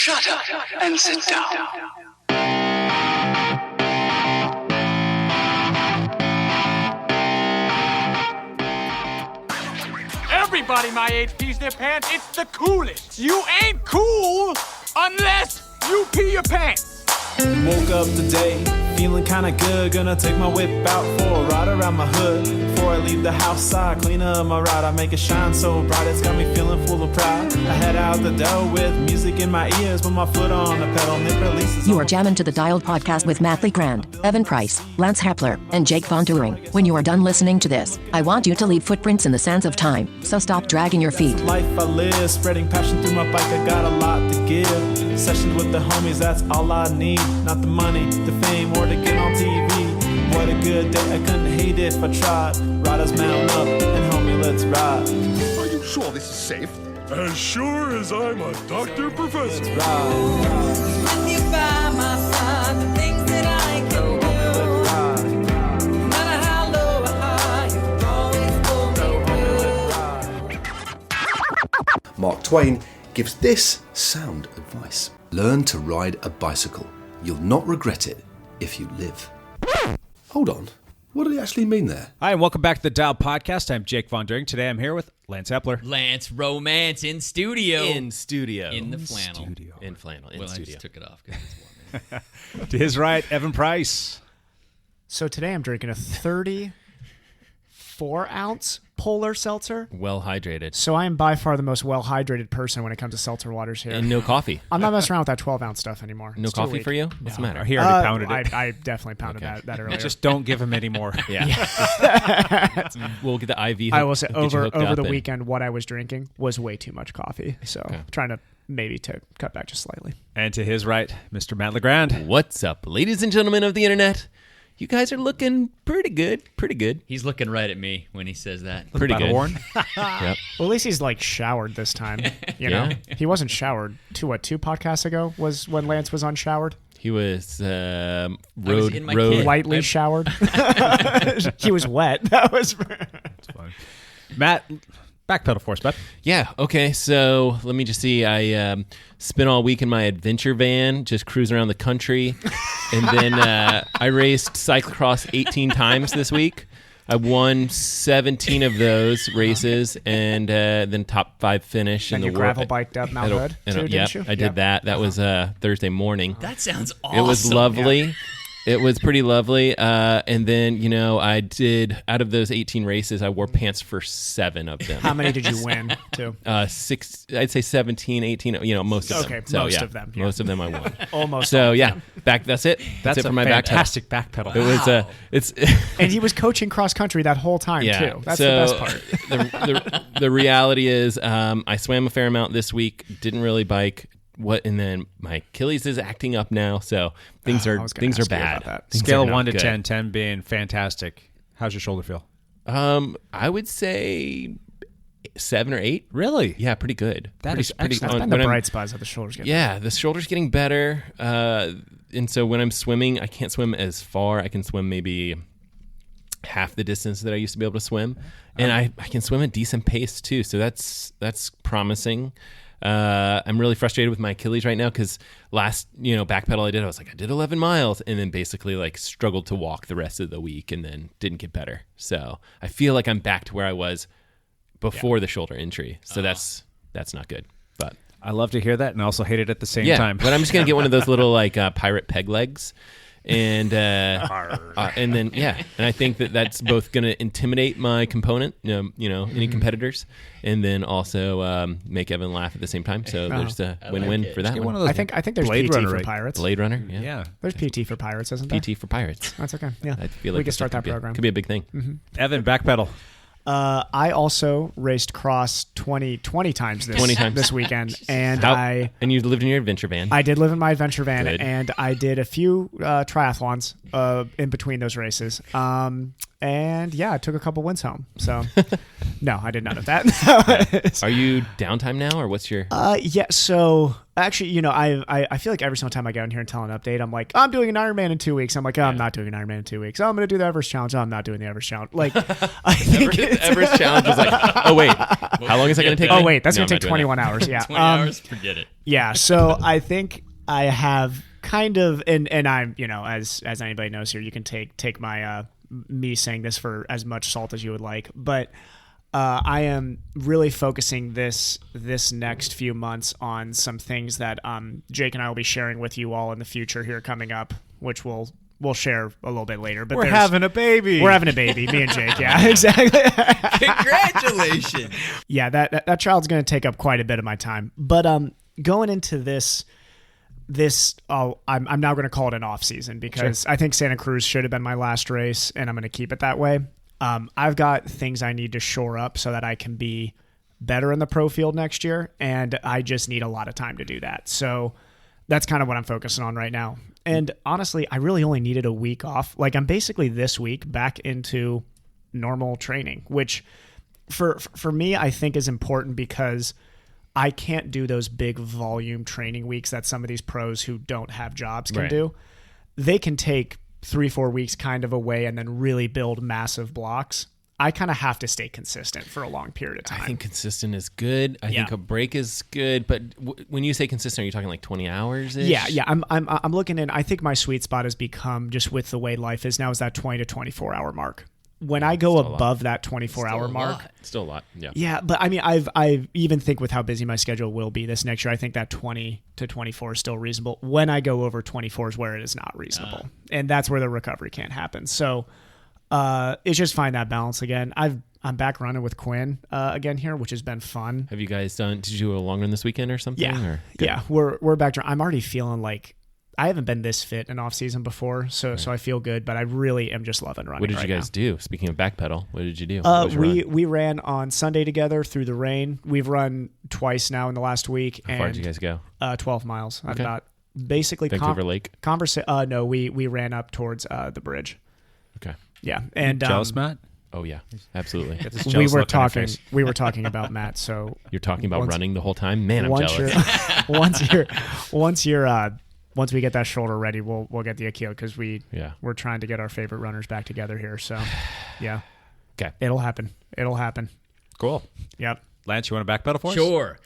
Shut up and sit down. Everybody my age pees their pants. It's the coolest. You ain't cool unless you pee your pants. Woke up today, feeling kinda good. Gonna take my whip out for a ride around my hood. Before I leave the house, I clean up my ride. I make it shine so bright, it's got me feeling full of pride. I head out the door with music in my ears, with my foot on the pedal, and it releases. You are jamming to the Dialed Podcast with Matt Lee Grand, Evan Price, Lance Hepler, and Jake Von During. When you are done listening to this, I want you to leave footprints in the sands of time, so stop dragging your feet. Life I live, spreading passion through my bike, I got a lot to give. Sessions with the homies, that's all I need. Not the money, the fame, or to get on TV. What a good day, I couldn't hate it if I tried. Riders mount up, and homie, let's ride. Are you sure this is safe? As sure as I'm a doctor professor. Let's ride. With you by my side, the things that I can do. No matter how low or high, you always pull me through. Mark Twain gives this sound advice. Learn to ride a bicycle. You'll not regret it if you live. Hold on. What did he actually mean there? Hi, and welcome back to the Dial Podcast. I'm Jake Von During. Today I'm here with Lance Hepler. Lance Romance in studio. In studio. In the flannel. In flannel. In Well, studio. I just took it off because it's warm. To his right, Evan Price. So today I'm drinking a 34-ounce Polar Seltzer. Well hydrated. So I am by far the most well-hydrated person when it comes to seltzer waters here. And no coffee. I'm not messing around with that 12-ounce stuff anymore. No It's too coffee weak. for you? What's the matter? He already pounded it. I definitely pounded that earlier. Just don't give him any more. Yeah. We'll get the IV. I will say get you over hooked the up and- weekend, what I was drinking was way too much coffee. So trying to maybe to cut back just slightly. And to his right, Mr. Matt LeGrand. What's up, ladies and gentlemen of the internet? You guys are looking pretty good. Pretty good. He's looking right at me when he says that. Pretty Battle good. worn. Yep. Well, at least he's like showered this time. You know, he wasn't showered two podcasts ago was when Lance was unshowered. He was in my road. kit. Lightly showered. He was wet. That was. It's fine. Matt, backpedal for us, bud. Yeah. Okay. So let me just see. I spent all week in my adventure van, just cruising around the country, and then I raced cyclocross 18 times this week. I won 17 of those races, and then top 5 finish. And in you the gravel biked up Mount Hood too, didn't you? I did that. That was Thursday morning. That sounds awesome. It was lovely. It was pretty lovely. And then, I did, out of those 18 races, I wore pants for 7 of them. How many did you win too? 6, I'd say 17, 18, most of them. Okay, So, most yeah, of them, yeah. Most of them I won. Almost. So, all of yeah, them. that's it. That's it a for my fantastic backpedal. It was, it's, And he was coaching cross country that whole time yeah. too. That's so the best part. the reality is, I swam a fair amount this week, didn't really bike. And then my Achilles is acting up now, so things are ask you bad. about that. Things Scale are of not 1 to good. 10, 10 being fantastic. How's your shoulder feel? I would say 7 or 8. Really? Yeah, pretty good. That is excellent. That's been the bright spots of the shoulders getting. Yeah, the shoulder's getting better. And so when I'm swimming, I can't swim as far. I can swim maybe half the distance that I used to be able to swim. And I can swim at decent pace too. So that's promising. I'm really frustrated with my Achilles right now because last, backpedal I did 11 miles and then basically struggled to walk the rest of the week and then didn't get better. So I feel like I'm back to where I was before the shoulder injury. So that's not good. But I love to hear that and also hate it at the same yeah, time. but I'm just going to get one of those little pirate peg legs. And then and I think that that's both going to intimidate my component, any competitors, and then also make Evan laugh at the same time. So there's a win-win for that Get one. one of those I think there's Blade PT Runner, for right? pirates. Blade Runner, yeah. Yeah. There's PT for pirates, isn't there? PT for pirates. That's okay. Yeah, I feel like we can start that program. Could be a big thing. Evan, backpedal. I also raced cross 20 times this weekend, and And you lived in your adventure van. I did live in my adventure van, Good. and I did a few triathlons in between those races. And yeah, I took a couple wins home. So no, I did none of that. Are you downtime now, or what's your? Yeah. So Actually, I feel like every single time I get on here and tell an update, I'm like, I'm doing an Ironman in 2 weeks. I'm like, I'm not doing an Ironman in 2 weeks. I'm going to do the Everest Challenge. I'm not doing the Everest Challenge. Like, I think Everest Challenge was like, oh wait, how long is that going to take? Oh wait, that's going to take 21 hours. Yeah, 20 hours. Forget it. Yeah. So I think I have kind of, and I'm, as anybody knows here, you can take my me saying this for as much salt as you would like, but. I am really focusing this next few months on some things that Jake and I will be sharing with you all in the future here coming up, which we'll share a little bit later. But we're having a baby. We're having a baby, me and Jake. Yeah, exactly. Congratulations. Yeah, that child's going to take up quite a bit of my time. But going into this, I'm now going to call it an off season because I think Santa Cruz should have been my last race, and I'm going to keep it that way. I've got things I need to shore up so that I can be better in the pro field next year, and I just need a lot of time to do that. So that's kind of what I'm focusing on right now. And honestly, I really only needed a week off. Like, I'm basically this week back into normal training, which for me, I think is important because I can't do those big volume training weeks that some of these pros who don't have jobs can do. They can take 3-4 weeks kind of away and then really build massive blocks. I kind of have to stay consistent for a long period of time. I think consistent is good. I think a break is good. But when you say consistent, are you talking like 20 hours? Yeah. I'm looking in. I think my sweet spot has become, just with the way life is now, is that 20 to 24 hour mark. When I go above that 24-hour mark, still a lot. Yeah. Yeah, but I mean, I even think with how busy my schedule will be this next year, I think that 20 to 24 is still reasonable. When I go over 24 is where it is not reasonable, and that's where the recovery can't happen. So it's just find that balance again. I'm back running with Quinn again here, which has been fun. Have you guys did you do a long run this weekend or something? Yeah, we're back to. I'm already feeling like I haven't been this fit in off season before, so I feel good. But I really am just loving running. What did you guys do? Speaking of Backpedal, what did you do? We ran on Sunday together through the rain. We've run twice now in the last week. How far did you guys go? 12 miles. Okay. About basically Vancouver Lake. No, we ran up towards the bridge. Okay. Yeah, and jealous, Matt? Oh yeah, absolutely. We were talking about Matt. So you're talking about running the whole time, man. I'm jealous. Once we get that shoulder ready, we'll get the Akil because we're trying to get our favorite runners back together here. So, yeah. Okay. It'll happen. Cool. Yep. Lance, you want to backpedal for us? Sure.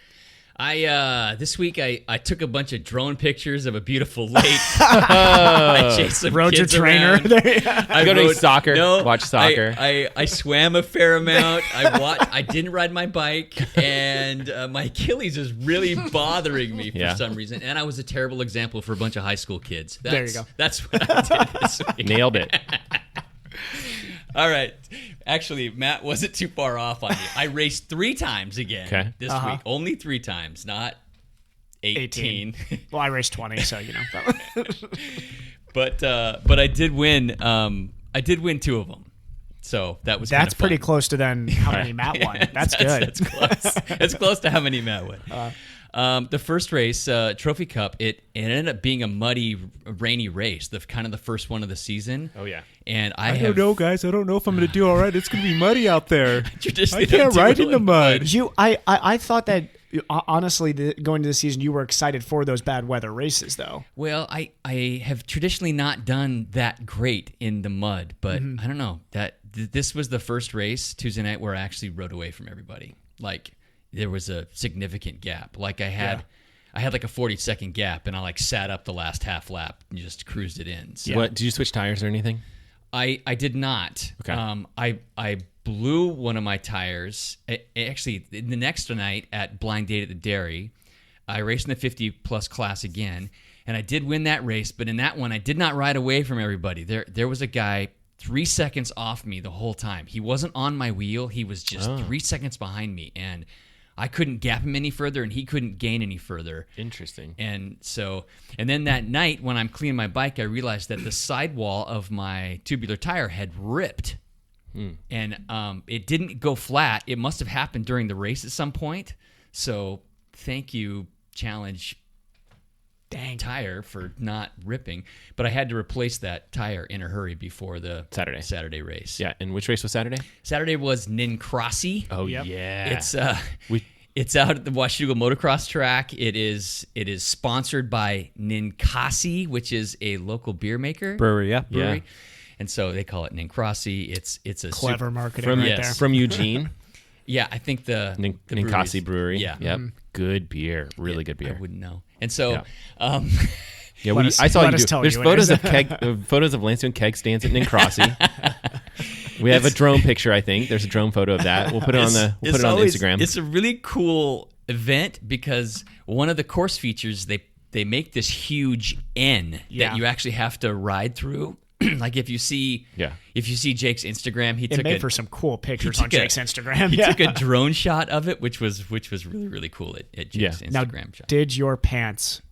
This week I took a bunch of drone pictures of a beautiful lake. I chased some rode kids your trainer. I go to soccer. No, watch soccer. I swam a fair amount. I didn't ride my bike, and my Achilles is really bothering me for some reason. And I was a terrible example for a bunch of high school kids. There you go. That's what I did this week. Nailed it. All right. Actually, Matt wasn't too far off on you. I raced 3 times again this week. Only 3 times, not 18. Well, I raced 20, so you know. But I did win. I did win 2 of them. So that was that's pretty close to then how many Matt won. That's good. That's close. It's close to how many Matt won. The first race, Trophy Cup, it ended up being a muddy, rainy race. The first one of the season. Oh yeah. And I don't know, guys. I don't know if I'm going to do all right. It's going to be muddy out there. I can't ride in the mud. I thought that honestly, going to the season, you were excited for those bad weather races, though. Well, I have traditionally not done that great in the mud, but I don't know that this was the first race Tuesday night where I actually rode away from everybody. Like there was a significant gap. Like I had like a 40-second gap, and I sat up the last half lap and just cruised it in. So, what did you switch tires or anything? I did not. Okay. I blew one of my tires. Actually, the next night at Blind Date at the Dairy, I raced in the 50-plus class again, and I did win that race. But in that one, I did not ride away from everybody. There was a guy 3 seconds off me the whole time. He wasn't on my wheel. He was just 3 seconds behind me, and I couldn't gap him any further, and he couldn't gain any further. Interesting. And then that night when I'm cleaning my bike, I realized that the sidewall of my tubular tire had ripped. And it didn't go flat. It must have happened during the race at some point. So thank you, Challenge tire, for not ripping. But I had to replace that tire in a hurry before the Saturday race. Yeah, and which race was Saturday? Saturday was Nincrossi. Oh, yeah. It's It's out at the Washougal motocross track. It is sponsored by Ninkasi, which is a local beer maker. Brewery, yeah. Brewery. And so they call it Ninkrasi. It's a Clever marketing from, right there. From Eugene. Yeah, I think the Ninkasi Brewery. Yeah. Yep. Good beer. Really good beer. I wouldn't know. And so... Yeah, Let us- I saw let you us do. tell There's you photos it of photos of Lance doing keg stands at Ninkrasi. We have a drone picture, I think. There's a drone photo of that. We'll put it on the Instagram. It's a really cool event because one of the course features they make this huge N that you actually have to ride through. Like if you see Jake's Instagram, he took made for some cool pictures on Jake's Instagram. He took a drone shot of it, which was really, really cool at Jake's Instagram shot. Did your pants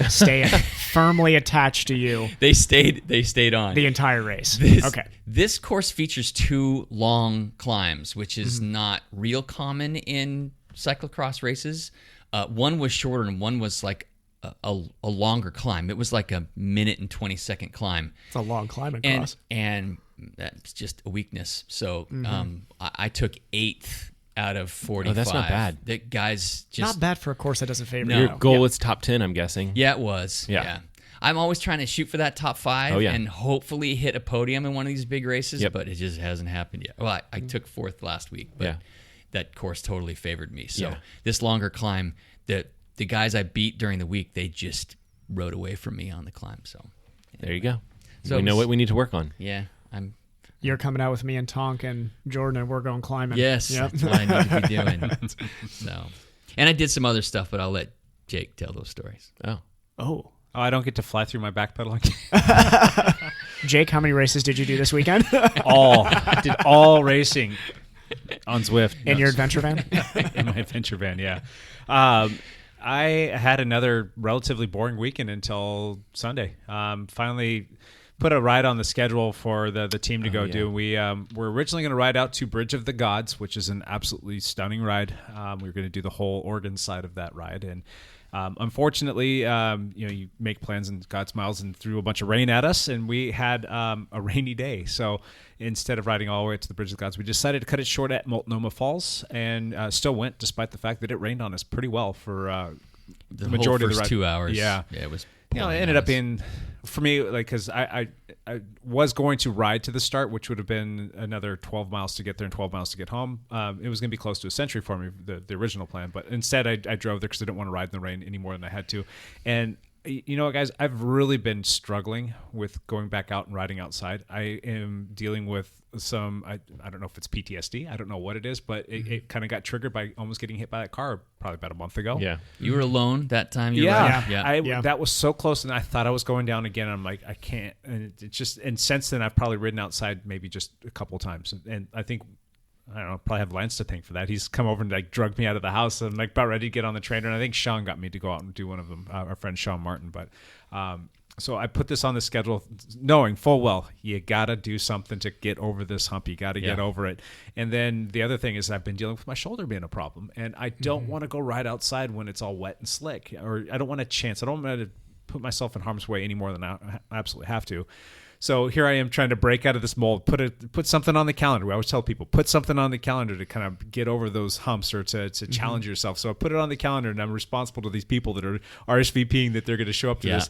stay firmly attached to you? They stayed on the entire race. This course features 2 long climbs, which is not real common in cyclocross races. One was shorter and one was like a longer climb. It was like a 1:20 climb. It's a long climb across. And that's just a weakness. So I took 8th out of 45. Oh, that's not bad. The guys just... Not bad for a course that doesn't favor Your goal is top 10, I'm guessing. Yeah, it was. Yeah. I'm always trying to shoot for that top 5 and hopefully hit a podium in one of these big races, but it just hasn't happened yet. Well, I took 4th last week, but that course totally favored me. So this longer climb, the guys I beat during the week, they just rode away from me on the climb. So there you go. So we know what we need to work on. Yeah, You're coming out with me and Tonk and Jordan, and we're going climbing. Yes, that's what I need to be doing. So, and I did some other stuff, but I'll let Jake tell those stories. Oh, I don't get to fly through my backpedaling. Jake, how many races did you do this weekend? All. I did all racing on Zwift. In your adventure van? In my adventure van, yeah. I had another relatively boring weekend until Sunday. Finally put a ride on the schedule for the team to go do. We were originally going to ride out to Bridge of the Gods, which is an absolutely stunning ride. We were going to do the whole Oregon side of that ride, and unfortunately, you make plans and God smiles and threw a bunch of rain at us, and we had a rainy day. So instead of riding all the way to the Bridge of the Gods, we decided to cut it short at Multnomah Falls, and still went despite the fact that it rained on us pretty well for the majority of the ride. 2 hours. Yeah, it was. It ended up being, for me, like, because I was going to ride to the start, which would have been another 12 miles to get there and 12 miles to get home. It was going to be close to a century for me, the original plan. But instead, I drove there because I didn't want to ride in the rain any more than I had to. And you know what, guys? I've really been struggling with going back out and riding outside. I am dealing with some, I don't know if it's PTSD. I don't know what it is, but it kind of got triggered by almost getting hit by that car probably about a month ago. Yeah. You were alone that time? That was so close, and I thought I was going down again. And I'm like, I can't. And it's just, and since then, I've probably ridden outside maybe just a couple of times. And I think, I don't know, probably have Lance to thank for that. He's come over and like drugged me out of the house. I'm like about ready to get on the trainer, and I think Sean got me to go out and do one of them. Our friend Sean Martin, but so I put this on the schedule, knowing full well you gotta do something to get over this hump. You gotta get over it. And then the other thing is I've been dealing with my shoulder being a problem, and I don't want to go ride outside when it's all wet and slick, or I don't want a chance. I don't want to put myself in harm's way any more than I absolutely have to. So here I am trying to break out of this mold, put something on the calendar. I always tell people, put something on the calendar to kind of get over those humps or to challenge yourself. So I put it on the calendar, and I'm responsible to these people that are RSVPing that they're going to show up to this.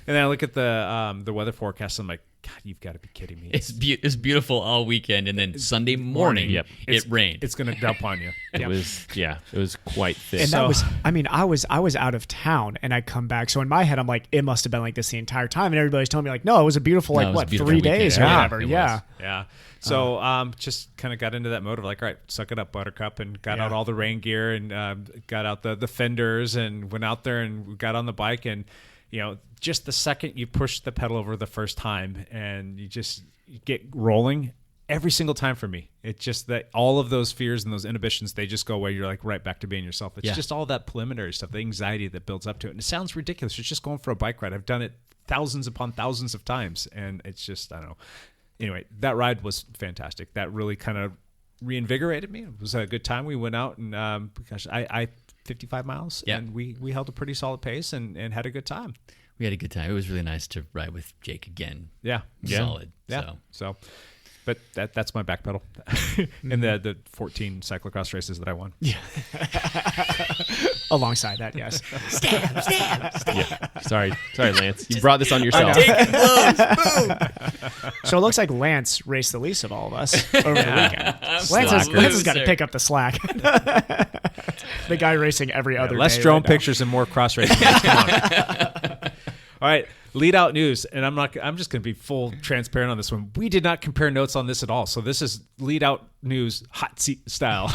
And then I look at the weather forecast, and I'm like, God, you've got to be kidding me. It's beautiful all weekend, and then Sunday morning, it rained. It's going to dump on you. It was quite thick. And that was, I was out of town, and I come back. So in my head, I'm like, it must have been like this the entire time. And everybody's telling me like, no, it was a beautiful 3 days or whatever. Yeah. So just kind of got into that mode of like, all right, suck it up, Buttercup, and got out all the rain gear and got out the fenders and went out there and got on the bike. And just the second you push the pedal over the first time and you get rolling, every single time for me, it's just that all of those fears and those inhibitions, they just go away. You're like right back to being yourself. It's just all that preliminary stuff, the anxiety that builds up to it. And it sounds ridiculous. It's just going for a bike ride. I've done it thousands upon thousands of times, and it's just, I don't know. Anyway, that ride was fantastic. That really kind of reinvigorated me. It was a good time. We went out and I 55 miles, and we held a pretty solid pace and had a good time. We had a good time. It was really nice to ride with Jake again. Yeah. Solid. Yeah. So But that's my back pedal in the 14 cyclocross races that I won. Yeah. Alongside that, yes. Stab. Yeah. Sorry, Lance. You brought this on yourself. So it looks like Lance raced the least of all of us over the weekend. Lance has got to pick up the slack. The guy racing every other day. Less drone right pictures and more cross racing. Come on. All right, Leadout news, and I'm just going to be full transparent on this one. We did not compare notes on this at all, so this is Leadout news hot seat style.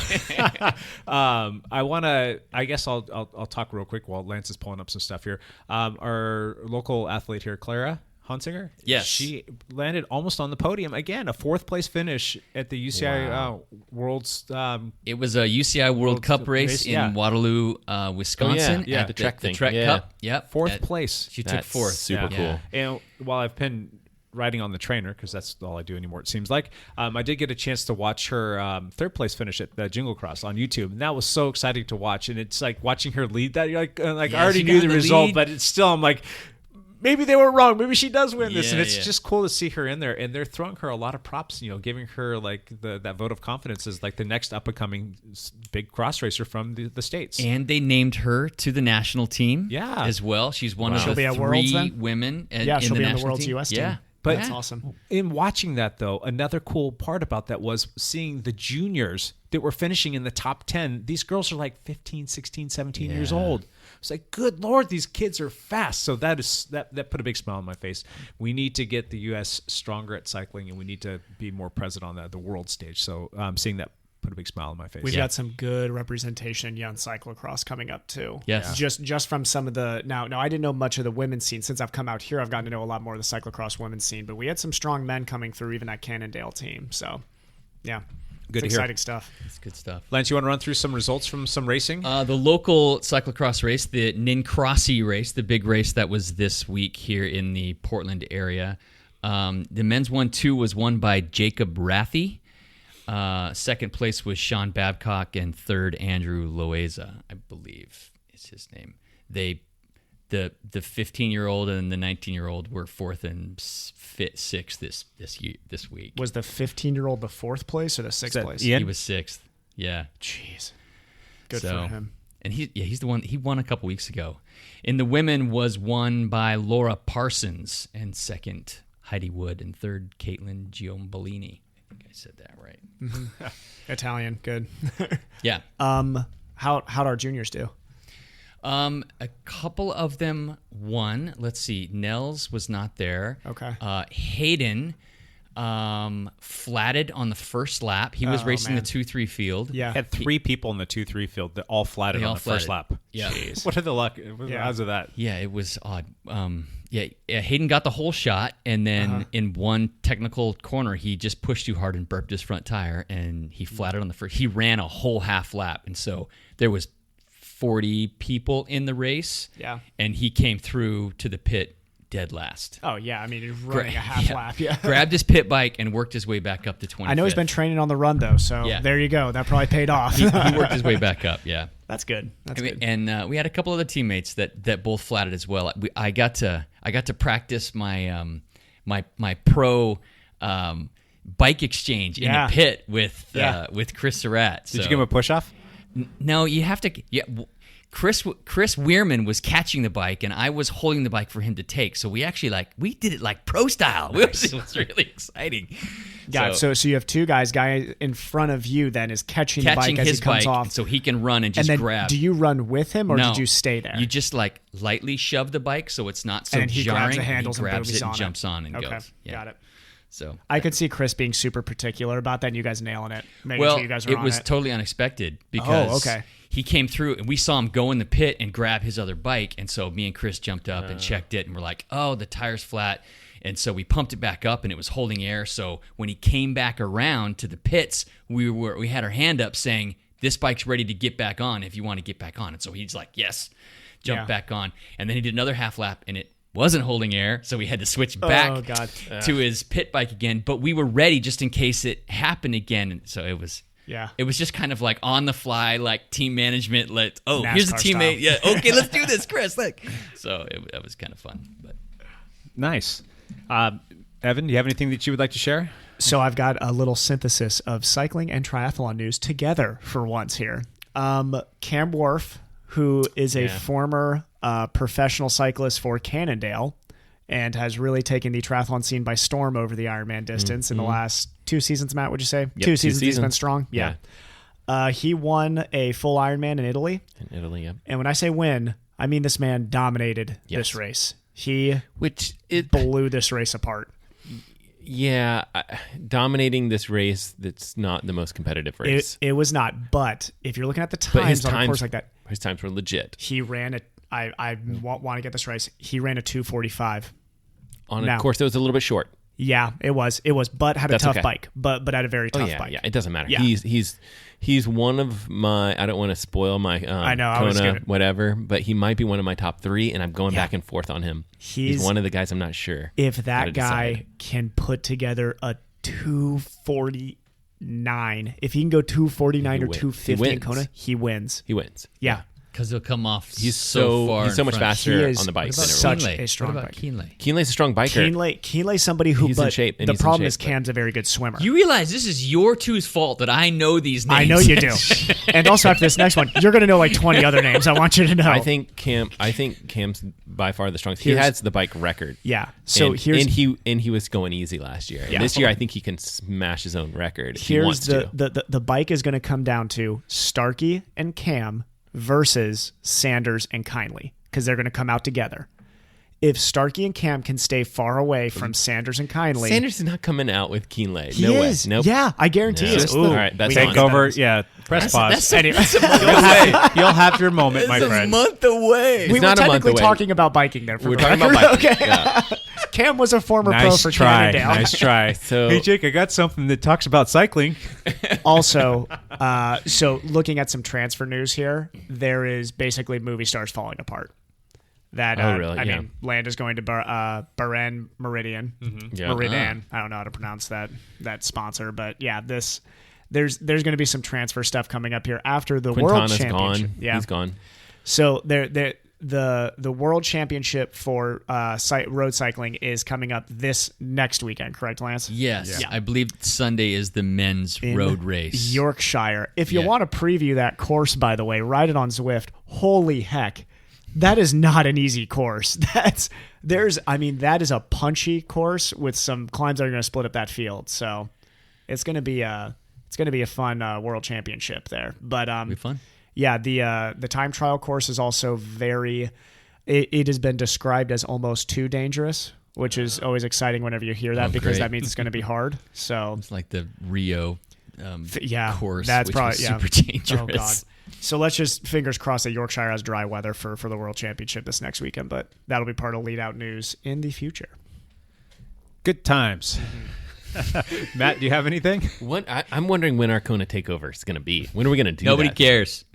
I guess I'll talk real quick while Lance is pulling up some stuff here. Our local athlete here, Clara Hunsinger. Yes. She landed almost on the podium again, a 4th place finish at the UCI World's. It was a UCI World Cup race in Waterloo, Wisconsin. Yeah, at the Trek thing. Trek Yeah. Cup. Yep. 4th place. She took 4th. Super cool. And while I've been riding on the trainer, because that's all I do anymore, it seems like, I did get a chance to watch her 3rd place finish at the Jingle Cross on YouTube, and that was so exciting to watch. And it's like watching her lead that. You're like I already knew the result, but it's still, I'm like, maybe they were wrong. Maybe she does win this, and it's just cool to see her in there. And they're throwing her a lot of props, giving her like that vote of confidence as like the next up and coming big cross racer from the States. And they named her to the national team, as well. She's one of She'll be the at Worlds, 3 then? women. she'll in be the in the World's national US team. team. Yeah. But that's awesome. In watching that, though, another cool part about that was seeing the juniors that were finishing in the top 10. These girls are like 15, 16, 17 years old. It's like, good Lord, these kids are fast. So that put a big smile on my face. We need to get the U.S. stronger at cycling, and we need to be more present on the world stage. So seeing that put a big smile on my face. We've got some good representation in young cyclocross coming up too. Yes. Just from some of the now I didn't know much of the women's scene. Since I've come out here, I've gotten to know a lot more of the cyclocross women's scene, but we had some strong men coming through even that Cannondale team. So yeah. Good to it's hear. exciting stuff. It's good stuff. Lance, you want to run through some results from some racing? The local cyclocross race, the Nincrossi race, the big race that was this week here in the Portland area. The men's 1-2 was won by Jacob Rathy. 2nd place was Sean Babcock, and 3rd Andrew Loaiza, I believe is his name. The 15-year-old and the 19-year-old were 4th and 6th this week. Was the 15-year-old the 4th place or the 6th place? Ian? He was 6th. Yeah. Jeez. Good for him. And he's the one. He won a couple weeks ago. And the women was won by Laura Parsons, and 2nd Heidi Wood, and 3rd Caitlin Giombolini. I think I said that right. Mm-hmm. Italian, good. Yeah. How'd our juniors do? A couple of them won. Let's see. Nels was not there. Okay. Hayden flatted on the first lap. He was racing the 2-3 field. Yeah. Had 3 people in the 2-3 field that all flatted on the first lap. Yeah. Jeez. What are the luck? What are the odds of that? Yeah, it was odd. Hayden got the whole shot, and then in one technical corner, he just pushed too hard and burped his front tire, and he flatted on the first. He ran a whole half lap, and so there was 40 people in the race. Yeah. And he came through to the pit dead last. Oh, yeah. I mean, he's running a half lap. Yeah. Grabbed his pit bike and worked his way back up to 25th. I know he's been training on the run, though, so there you go. That probably paid off. He worked his way back up, yeah. That's good. That's good. And we had a couple other teammates that both flatted as well. I got to practice my my pro bike exchange in the pit with Chris Surratt. Did you give him a push off? No, you have to. Yeah, Chris Weirman was catching the bike, and I was holding the bike for him to take. So we actually we did it like pro style. Nice. It was really exciting. Yeah. So you have two guys. Guy in front of you then is catching the bike as his he comes bike, off, so he can run and just then grab. Do you run with him or No, did you stay there? You just lightly shove the bike so it's not so and he jarring. grabs the handles he grabs and it and on jumps on and okay. goes. Yeah. Got it. So I could see Chris being super particular about that, and you guys nailing it. Well, you guys are it on was totally unexpected because okay. he came through and we saw him go in the pit and grab his other bike, and so me and Chris jumped up and checked it, and we're like, "Oh, the tire's flat." And so we pumped it back up, and it was holding air. So when he came back around to the pits, we had our hand up saying, "This bike's ready to get back on if you want to get back on." And so he's like, "Yes," jumped back on, and then he did another half lap, and it wasn't holding air, so we had to switch back to his pit bike again. But we were ready just in case it happened again. And so it was just kind of like on the fly, like team management. NASCAR Here's a teammate. style. Yeah, okay, let's do this, Chris. So it was kind of fun. But nice. Evan, do you have anything that you would like to share? So I've got a little synthesis of cycling and triathlon news together for once here. Cam Wharf, who is a former professional cyclist for Cannondale and has really taken the triathlon scene by storm over the Ironman distance in the last 2 seasons, Matt, would you say? Yep, 2 seasons he's been strong? Yeah. He won a full Ironman in Italy. And when I say win, I mean this man dominated this race. He blew this race apart. Yeah, dominating this race that's not the most competitive race. It was not, but if you're looking at the times on a course like that, his times were legit. He ran I want to get this right. He ran a 2:45 on a course that was a little bit short. Yeah, it was, but had a tough bike, but had a very tough bike. Yeah, it doesn't matter. Yeah. He's one of my. I don't want to spoil my I know, Kona, whatever, but he might be one of my top 3, and I'm going back and forth on him. He's one of the guys I'm not sure. If that guy can put together a 249, if he can go 249 or 250 in Kona, he wins. He wins. Yeah. Because he'll come off he's so far. He's so much faster on the bike. Such a strong bike. Kienle? A strong biker. Kienle's somebody who. He's in shape. The problem is Cam's a very good swimmer. You realize this is your two's fault that I know these names. I know you do. And also after this next one, you're going to know like 20 other names. I want you to know. I think Cam's by far the strongest. He has the bike record. Yeah. So he was going easy last year. And this year I think he can smash his own record. If he wants to. The bike is going to come down to Starkey and Cam versus Sanders and Kindly, because they're going to come out together. If Starkey and Cam can stay far away from Sanders and Kindly... Sanders is not coming out with Kienle. He no is. way. Nope. Yeah, I guarantee you. All right, that's take over. Yeah, press pause. Anyway, You'll have your moment, my friend. It's a month away. We were technically talking about biking there. We're talking about biking. Okay. Yeah. Cam was a former pro for Cannondale. Nice try. So, hey, Jake, I got something that talks about cycling. Also, so looking at some transfer news here, there is basically movie stars falling apart. That really? I mean, Land is going to Bahrain Meridian. Meridian. I don't know how to pronounce that sponsor, but yeah, there's going to be some transfer stuff coming up here after the World Championship. Gone. Yeah, he's gone. So the World Championship for road cycling is coming up this next weekend, correct, Lance? Yes. Yeah. I believe Sunday is the men's road race. Yorkshire. If you want to preview that course, by the way, ride it on Zwift. Holy heck. That is not an easy course. That is a punchy course with some climbs that are going to split up that field. So it's going to be a fun World Championship there. But be fun. Yeah, the time trial course is also it has been described as almost too dangerous, which is always exciting whenever you hear that because that means it's going to be hard. So it's like the Rio course, that's which probably was super dangerous. Oh God. So let's just fingers crossed that Yorkshire has dry weather for the World Championship this next weekend, but that'll be part of Leadout news in the future. Good times. Matt, do you have anything? I'm wondering when our Kona takeover is going to be. When are we going to do Nobody that? cares.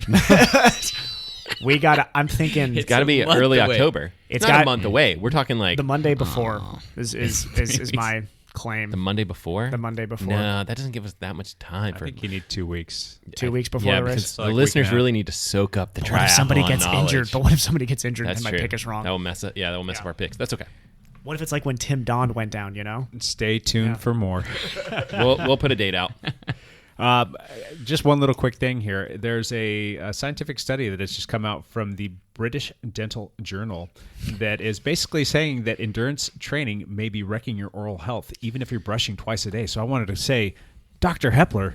I'm thinking it's got to be early October. It's not a month away. We're talking like the Monday before is my claim. The Monday before? The Monday before. No, that doesn't give us that much time. I think you need 2 weeks. 2 weeks before the race. The listeners really need to soak up the triathlon What if somebody gets knowledge. injured? But what if somebody gets injured That's and my true. pick is wrong? That will mess up. Yeah, that will mess up our picks. That's okay. What if it's like when Tim Don went down? You know. Stay tuned for more. We'll put a date out. Just one little quick thing here. There's a scientific study that has just come out from the British Dental Journal that is basically saying that endurance training may be wrecking your oral health, even if you're brushing twice a day. So I wanted to say, Dr. Hepler,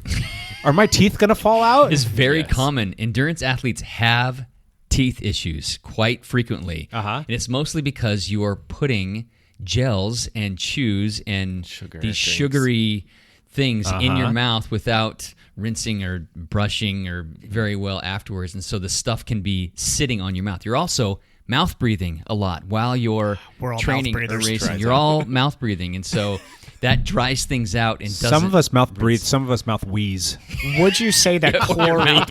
are my teeth going to fall out? It's very common. Endurance athletes have teeth issues quite frequently. And it's mostly because you are putting gels and chews and these sugary things in your mouth without rinsing or brushing or very well afterwards, and so the stuff can be sitting on your mouth. You're also mouth breathing a lot while you're training or racing. You're all mouth breathing, and so that dries things out. And some of us mouth breathe, some of us mouth wheeze. Would you say that chlorine?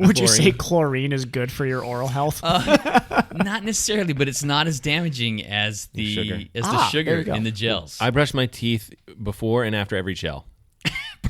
Would you say chlorine is good for your oral health? Not necessarily, but it's not as damaging as the sugar in the gels. I brush my teeth before and after every gel.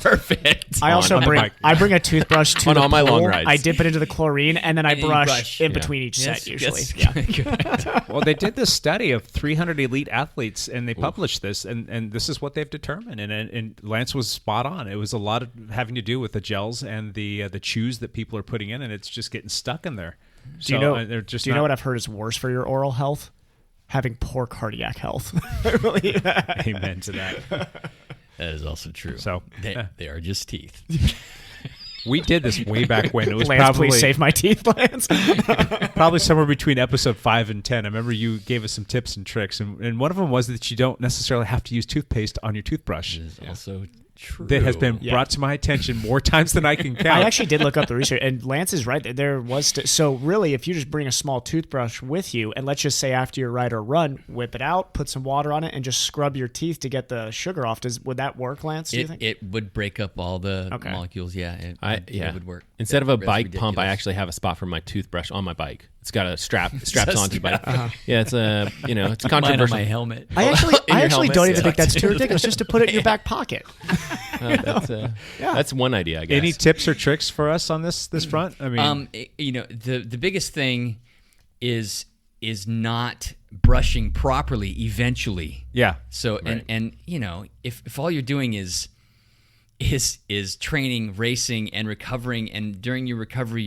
Perfect. I also on the bring bike. I bring a toothbrush to On the all my pool. long rides. I dip it into the chlorine and then I And you brush in Yeah. between each Yes, set usually. yes. Yeah. Well, they did this study of 300 elite athletes, and they published this, and this is what they've determined. And Lance was spot on. It was a lot of having to do with the gels and the chews that people are putting in, and it's just getting stuck in there. Do you know what I've heard is worse for your oral health? Having poor cardiac health. Amen to that. That is also true. So they are just teeth. we did this way back when. It was Lance, probably please save my teeth, Lance. probably somewhere between episode 5 and 10. I remember you gave us some tips and tricks, and one of them was that you don't necessarily have to use toothpaste on your toothbrush. It is also true. That has been brought to my attention more times than I can count. I actually did look up the research, and Lance is right. There was so really, if you just bring a small toothbrush with you, and let's just say after your ride or run, whip it out, put some water on it, and just scrub your teeth to get the sugar off. Would that work, Lance? Do you think? It would break up all the molecules. Yeah, it would work. Instead of a That's bike pump, I ridiculous. actually have a spot for my toothbrush on my bike. It's got a straps onto the bike. Yeah, it's a it's Mine on controversial. my helmet. I your actually helmet, don't even yeah. think that's too ridiculous. Just to put it in your back pocket. That's one idea, I guess. Any tips or tricks for us on this front? I mean, The biggest thing is not brushing properly eventually. yeah. So and if all you're doing is training, racing, and recovering, and during your recovery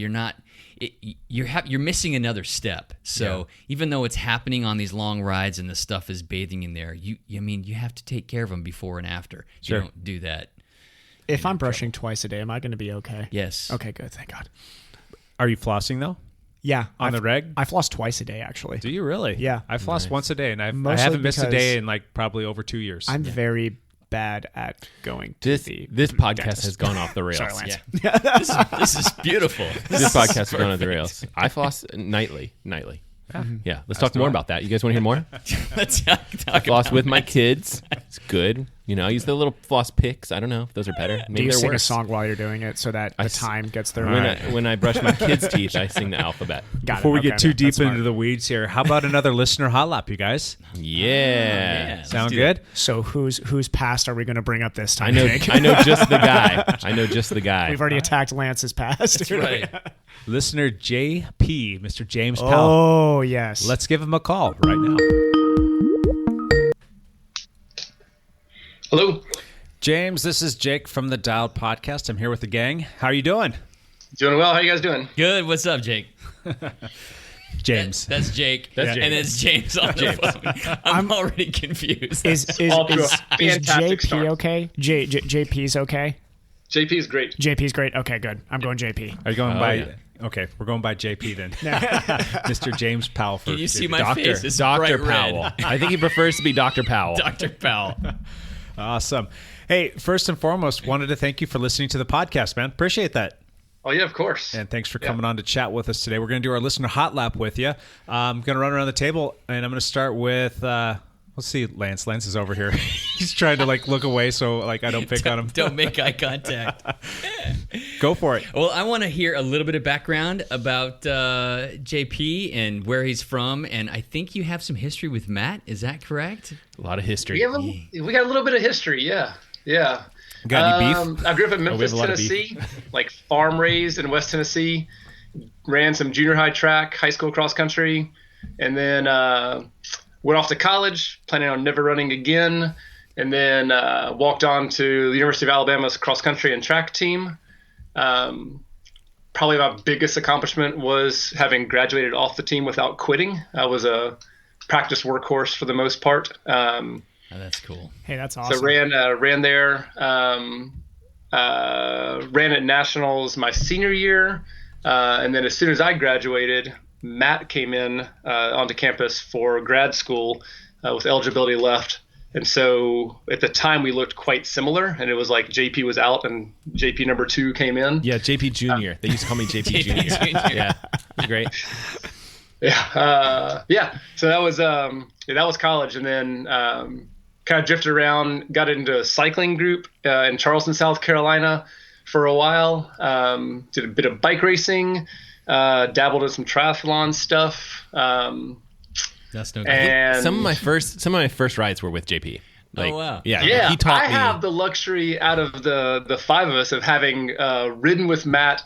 you're missing another step. So even though it's happening on these long rides and the stuff is bathing in there, you have to take care of them before and after. Sure. You don't do that. If I'm brushing twice a day, am I going to be okay? Yes. Okay, good. Thank God. Are you flossing though? Yeah. On the reg? I floss twice a day, actually. Do you really? Yeah. I floss once a day, and I Mostly haven't missed a because day in like probably over 2 years. I'm very bad at going to This podcast dentist. has gone off the rails. Sorry, Lance. Yeah. this is beautiful. This podcast has gone off the rails. I floss nightly. Yeah, let's talk more about that. You guys want to hear more? Let's talk I floss about with my that. kids. It's good. I use the little floss picks. I don't know if those are better. Do Maybe you they're sing worse. a song while you're doing it so that the s- time gets there? When I brush my kids' teeth, I sing the alphabet. Got it. Before we get Okay, too that's deep smart. into the weeds here, how about another listener hot lap, you guys? Yeah. let's Sound do good? So whose past are we going to bring up this time? I know. Jake? I know just the guy. I know just the guy. We've already attacked Lance's past. That's right. Listener JP, Mr. James Powell. Oh yes. Let's give him a call right now. Hello. James, this is Jake from the Dialed Podcast. I'm here with the gang. How are you doing? Doing well. How you guys doing? Good. What's up, Jake? James. That's Jake. That's Jake. And it's James on the phone. I'm already confused. Is Off to a fantastic JP start. okay? JP's okay? JP is great. JP's great. Okay, good. I'm going JP. Are you going by? yeah. Okay, we're going by JP then. Mr. James Powell. For Can you see JP. my Doctor, face? It's Dr. bright Powell. red. I think he prefers to be Dr. Powell. Dr. Powell. Awesome. Hey, first and foremost, wanted to thank you for listening to the podcast, man. Appreciate that. Oh yeah, of course. And thanks for coming on to chat with us today. We're going to do our listener hot lap with you. I'm going to run around the table, and I'm going to start with, let's see, Lance. Lance is over here. He's trying to look away so I don't pick on him. Don't make eye contact. Go for it. Well, I want to hear a little bit of background about JP and where he's from, and I think you have some history with Matt. Is that correct? A lot of history. We got a little bit of history. Yeah. Got any beef? I grew up in we Memphis, have a lot of beef. Tennessee, farm raised in West Tennessee. Ran some junior high track, high school cross country, and then went off to college, planning on never running again. And then walked on to the University of Alabama's cross country and track team. Probably my biggest accomplishment was having graduated off the team without quitting. I was a practice workhorse for the most part. Oh, that's cool. Hey, that's awesome. So ran there, ran at nationals my senior year, and then as soon as I graduated, Matt came in onto campus for grad school with eligibility left. And so at the time we looked quite similar, and it was like JP was out and JP number 2 came in. Yeah, JP Jr. They used to call me JP Jr. Yeah, it was great. Yeah. So that was college, and then kind of drifted around, got into a cycling group in Charleston, South Carolina for a while. Did a bit of bike racing, dabbled in some triathlon stuff. That's no good. And Some of my first rides were with JP. Like, Oh, wow. Yeah, he taught I me. have the luxury out of the five of us of having ridden with Matt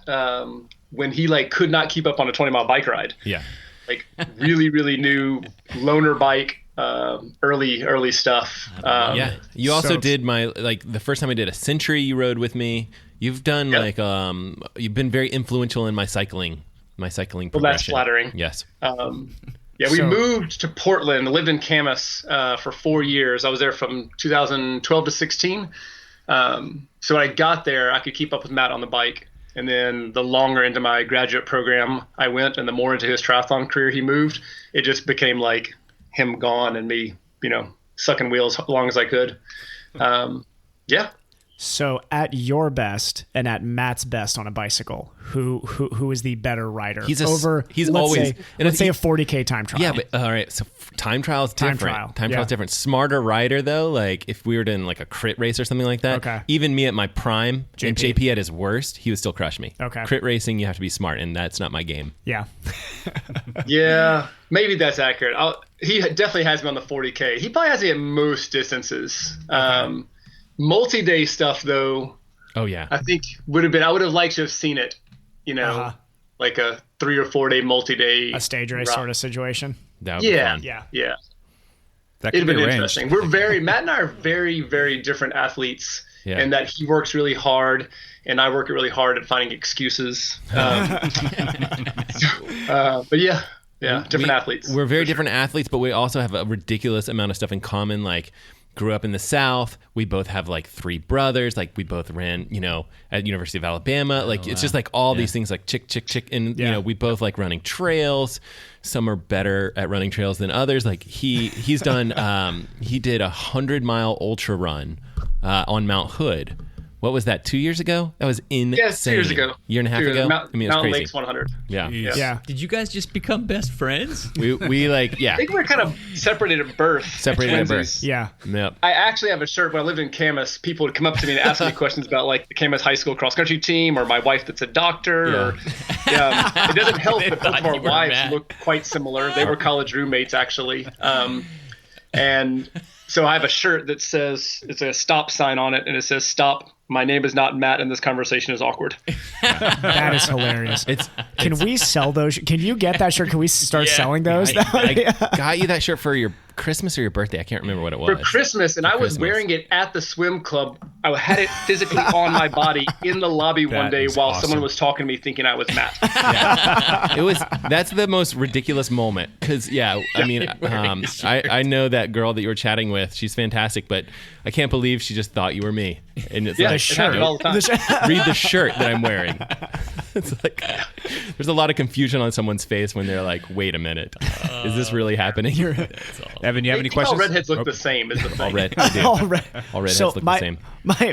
when he like could not keep up on a 20-mile bike ride. Yeah. Like really new loner bike, early stuff. Yeah. You also did the first time I did a century, you rode with me. You've done you've been very influential in my cycling progression. Well, that's flattering. Yes. We moved to Portland, lived in Camas for 4 years. I was there from 2012 to 16. So when I got there, I could keep up with Matt on the bike. And then the longer into my graduate program I went and the more into his triathlon career he moved, it just became like him gone and me, sucking wheels as long as I could. Yeah. So at your best and at Matt's best on a bicycle, who is the better rider? Let's say a 40K time trial. Yeah, but all right. So time trial is different. Time trial is different. Smarter rider though, like if we were doing like a crit race or something like that, even me at my prime and JP at his worst, he would still crush me. Okay. Crit racing, you have to be smart, and that's not my game. Yeah. Yeah, maybe that's accurate. He definitely has me on the 40K. He probably has me at most distances. Multi-day stuff though. Oh yeah. I think I would have liked to have seen it, like a 3 or 4 day multi-day. A stage race sort of situation. That would be fun. Yeah. That It'd could been be interesting. arranged. Matt and I are very, very different athletes in that he works really hard and I work really hard at finding excuses. But different athletes. We're very different athletes, but we also have a ridiculous amount of stuff in common. Like, grew up in the South. We both have like 3 brothers. Like, we both ran, at University of Alabama. Like, it's just like all these things, like chick. And, we both like running trails. Some are better at running trails than others. Like he's done, he did 100-mile ultra run on Mount Hood. What was that, 2 years ago? That was insane. Yes, 2 years ago. Year and a half ago? Mountain it's crazy. Lakes 100. Yeah. Did you guys just become best friends? We I think we're kind of separated at birth. Yeah. Yep. I actually have a shirt. When I lived in Camas, people would come up to me and ask me questions about like the Camas High School cross country team or my wife that's a doctor. Or it doesn't help that both of our wives look quite similar. They were college roommates actually. And so I have a shirt that says, it's a stop sign on it, and it says, "Stop. My name is not Matt, and this conversation is awkward." That is hilarious. Can we sell those? Can you get that shirt? Can we start selling those? I got you that shirt for your Christmas or your birthday. I can't remember what it was. For Christmas, and I was wearing it at the swim club. I had it physically on my body in the lobby one day while someone was talking to me thinking I was Matt. That's the most ridiculous moment. Because, I know that girl that you were chatting with. She's fantastic, but I can't believe she just thought you were me. And it's the shirt. All the time. Read the shirt that I'm wearing. It's like, there's a lot of confusion on someone's face when they're like, wait a minute. Is this really happening? Evan, you have any questions? All redheads look the same. Is the thing. All redheads look the same.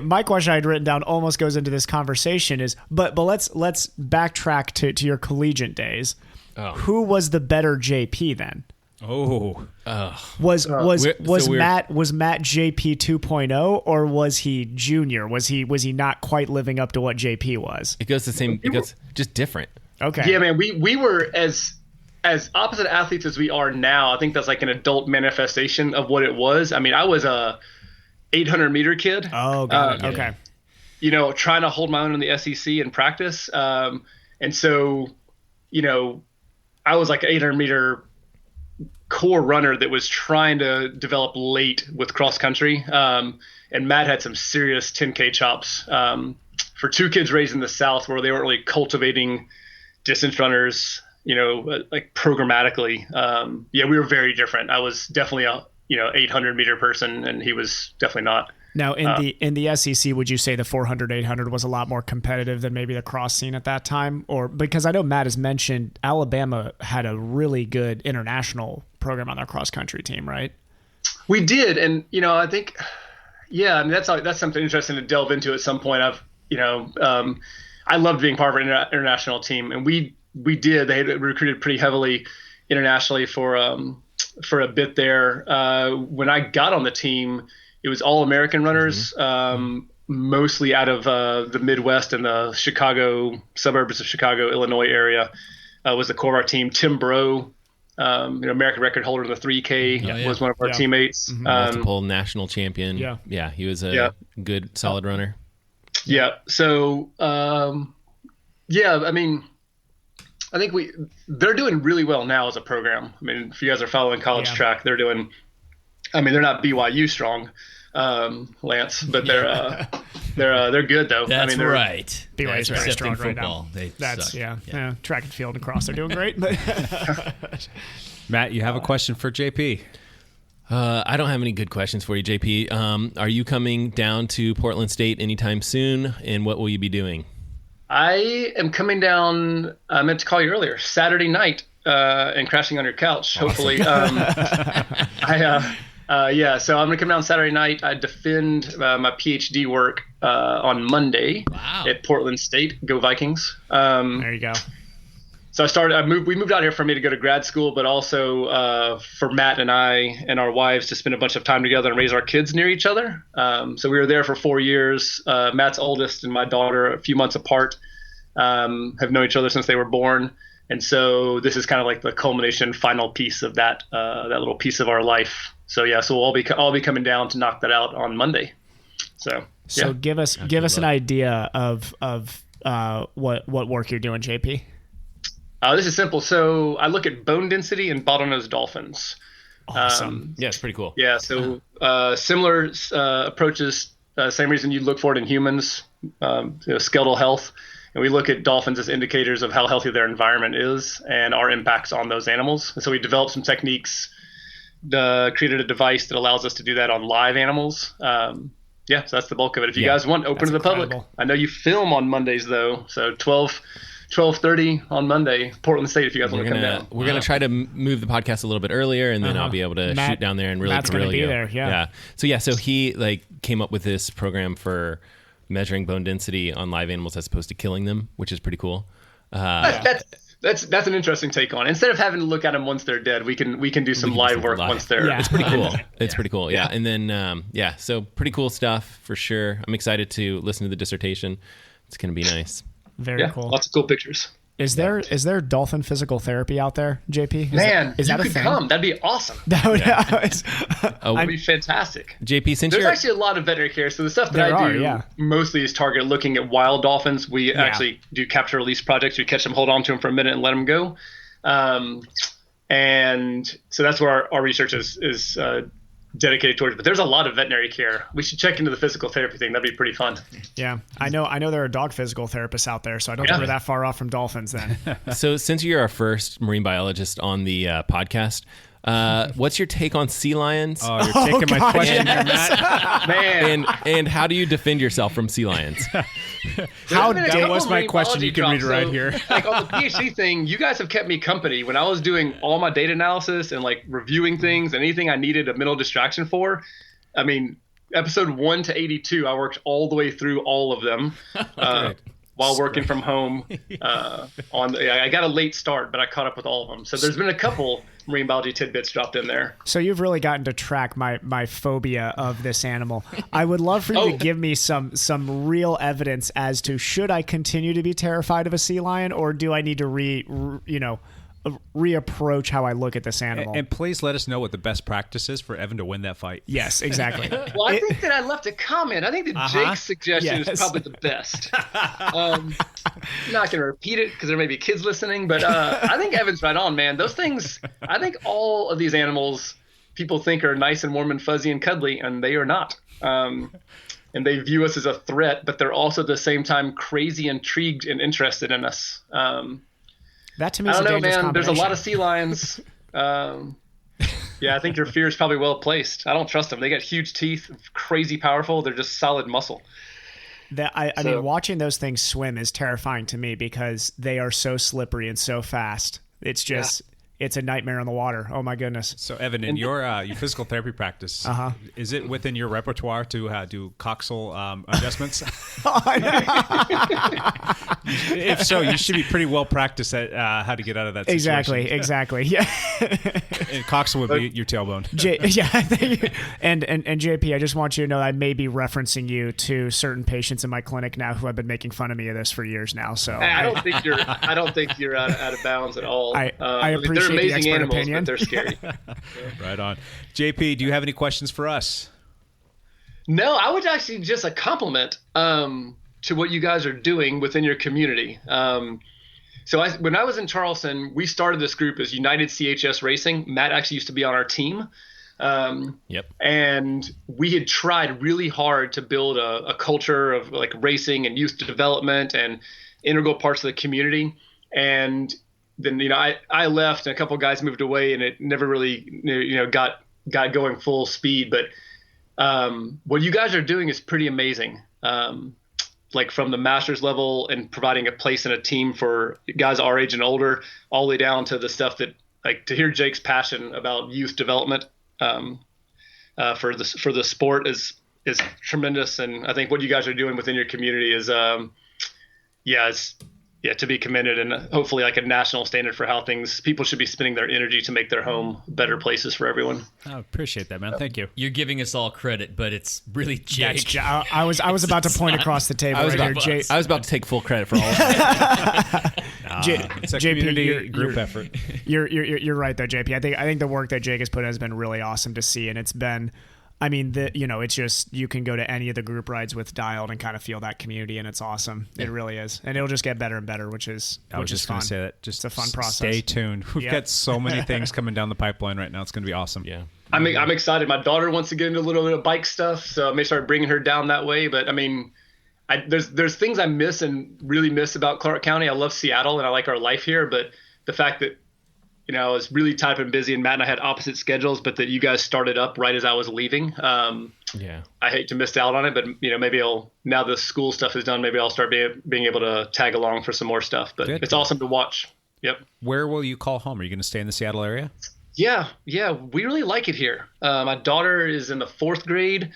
My question I had written down almost goes into this conversation is, but let's backtrack to your collegiate days. Oh. Who was the better JP then? Was Matt JP 2.0 or was he junior? Was he not quite living up to what JP was? It goes the same. It goes just different. Okay. Yeah, man. We were as opposite athletes as we are now. I think that's like an adult manifestation of what it was. I mean, I was a 800-meter kid. Oh, got it. Okay. Trying to hold my own in the SEC in practice. And so, I was like an 800-meter core runner that was trying to develop late with cross country. And Matt had some serious 10K chops for 2 kids raised in the South where they weren't really cultivating distance runners, like programmatically. We were very different. I was definitely a 800-meter person, and he was definitely not. Now, in the SEC, would you say the 400, 800 was a lot more competitive than maybe the cross scene at that time? Or because I know Matt has mentioned Alabama had a really good international program on their cross country team, right? We did, and I think, that's something interesting to delve into at some point. I loved being part of an international team, and we did. They had recruited pretty heavily internationally for a bit there. When I got on the team, it was all American runners, mostly out of the Midwest and the Chicago suburbs of Chicago, Illinois area was the core of our team. Tim Breaux American record holder in the 3K, was one of our teammates. Multiple national champion. Yeah. He was a good, solid runner. Yeah. So, I mean, I think they're doing really well now as a program. I mean, if you guys are following college track, they're doing. I mean, they're not BYU strong, Lance, but they're good though. That's I mean, right. BYU is very Except strong in right football, now. they That's suck. track and field and cross, they're doing great. But Matt, you have a question for JP? I don't have any good questions for you, JP. Are you coming down to Portland State anytime soon, and what will you be doing? I am coming down. I meant to call you earlier, Saturday night, and crashing on your couch. Awesome. Hopefully, So I'm gonna come down Saturday night. I defend my PhD work on Monday at Portland State. Go Vikings! There you go. So we moved out here for me to go to grad school, but also for Matt and I and our wives to spend a bunch of time together and raise our kids near each other. So we were there for 4 years. Matt's oldest and my daughter, a few months apart, have known each other since they were born. And so this is kind of like the culmination, final piece of that little piece of our life. So so I'll be coming down to knock that out on Monday. So give us an idea of what work you're doing, JP. This is simple. So I look at bone density in bottlenose dolphins. Awesome. Yeah, it's pretty cool. Yeah. So similar approaches. Same reason you look for it in humans, skeletal health. And we look at dolphins as indicators of how healthy their environment is and our impacts on those animals. And so we developed some techniques, created a device that allows us to do that on live animals. So that's the bulk of it. If you guys want, open to the public. I know you film on Mondays, though. So 12:30 on Monday, Portland State, if you guys want to come down. We're going to try to move the podcast a little bit earlier, and then I'll be able to shoot down there and really Matt's grill you. Matt's going to be there, So he came up with this program for measuring bone density on live animals as opposed to killing them, which is pretty cool. That's an interesting take on it. Instead of having to look at them once they're dead, we can do some live work once they're. It's pretty cool. It's pretty cool. Yeah. And then so pretty cool stuff for sure. I'm excited to listen to the dissertation. It's going to be nice. Very cool. Lots of cool pictures. Is there dolphin physical therapy out there, JP? Is that a thing? Come. That'd be awesome. That'd be fantastic. JP, there's actually a lot of veterinary care. So the stuff that I do mostly is targeted looking at wild dolphins. We actually do capture release projects. We catch them, hold on to them for a minute, and let them go. And so that's where our research is dedicated towards. But there's a lot of veterinary care. We should check into the physical therapy thing. That'd be pretty fun. Yeah, I know there are dog physical therapists out there, so I don't think we're that far off from dolphins then. So since you're our first marine biologist on the podcast, what's your take on sea lions? Oh, you're taking my question here, Matt. Man. And how do you defend yourself from sea lions? That was my question. You can read it right here. Like on the PhD thing, you guys have kept me company when I was doing all my data analysis and like reviewing things and anything I needed a mental distraction for. I mean, episode 1 to 82, I worked all the way through all of them while working from home. I got a late start, but I caught up with all of them. So there's been a couple marine biology tidbits dropped in there. So you've really gotten to track my phobia of this animal. I would love for you to give me some real evidence as to should I continue to be terrified of a sea lion, or do I need to reapproach how I look at this animal. And please let us know what the best practice is for Evan to win that fight. Yes, exactly. Well, I think that I left a comment. I think that Jake's suggestion is probably the best. I'm not going to repeat it because there may be kids listening, but I think Evan's right on, man. Those things, I think all of these animals people think are nice and warm and fuzzy and cuddly, and they are not. And they view us as a threat, but they're also at the same time crazy, intrigued, and interested in us. That to me is a dangerous combination. There's a lot of sea lions. I think your fear is probably well placed. I don't trust them. They got huge teeth, crazy powerful. They're just solid muscle. I mean, watching those things swim is terrifying to me because they are so slippery and so fast. It's just, it's a nightmare on the water. Oh my goodness. So Evan, in your physical therapy practice, is it within your repertoire to do coxal adjustments? If so, you should be pretty well practiced at how to get out of that situation. Exactly. Yeah. And coxal would be your tailbone. And JP, I just want you to know I may be referencing you to certain patients in my clinic now who have been making fun of me of this for years now. So I don't think you're out of bounds at all. I appreciate appreciate the amazing expert animals, opinion. but they're scary. Right on. JP, do you have any questions for us? No, I would actually just a compliment to what you guys are doing within your community. When I was in Charleston, we started this group as United CHS Racing. Matt actually used to be on our team. And we had tried really hard to build a culture of like racing and youth development and integral parts of the community. And then, I left and a couple of guys moved away and it never really, got going full speed. But what you guys are doing is pretty amazing. Like from the masters level and providing a place in a team for guys our age and older, all the way down to the stuff that, like, to hear Jake's passion about youth development for the sport is tremendous. And I think what you guys are doing within your community is, to be commended, and hopefully like a national standard for how people should be spending their energy to make their home better places for everyone. I appreciate that, man. Thank you. You're giving us all credit, but it's really Jake. I was about to point across the table I was about to take full credit for all of it. It's a community group effort. You're right though, JP. I think the work that Jake has put in has been really awesome to see, and it's been. I mean, it's just, you can go to any of the group rides with Dialed and kind of feel that community, and it's awesome. Yeah. It really is. And it'll just get better and better, which is fun. I was just going to say that. Just it's a fun process. Stay tuned. We've got so many things coming down the pipeline right now. It's going to be awesome. Yeah. I'm excited. My daughter wants to get into a little bit of bike stuff, so I may start bringing her down that way. But I mean, there's things I miss and really miss about Clark County. I love Seattle and I like our life here, but the fact that I was really tight and busy, and Matt and I had opposite schedules, but that you guys started up right as I was leaving. I hate to miss out on it, but maybe now the school stuff is done, maybe I'll start being able to tag along for some more stuff. But it's awesome to watch. Yep. Where will you call home? Are you going to stay in the Seattle area? Yeah, we really like it here. My daughter is in the 4th grade.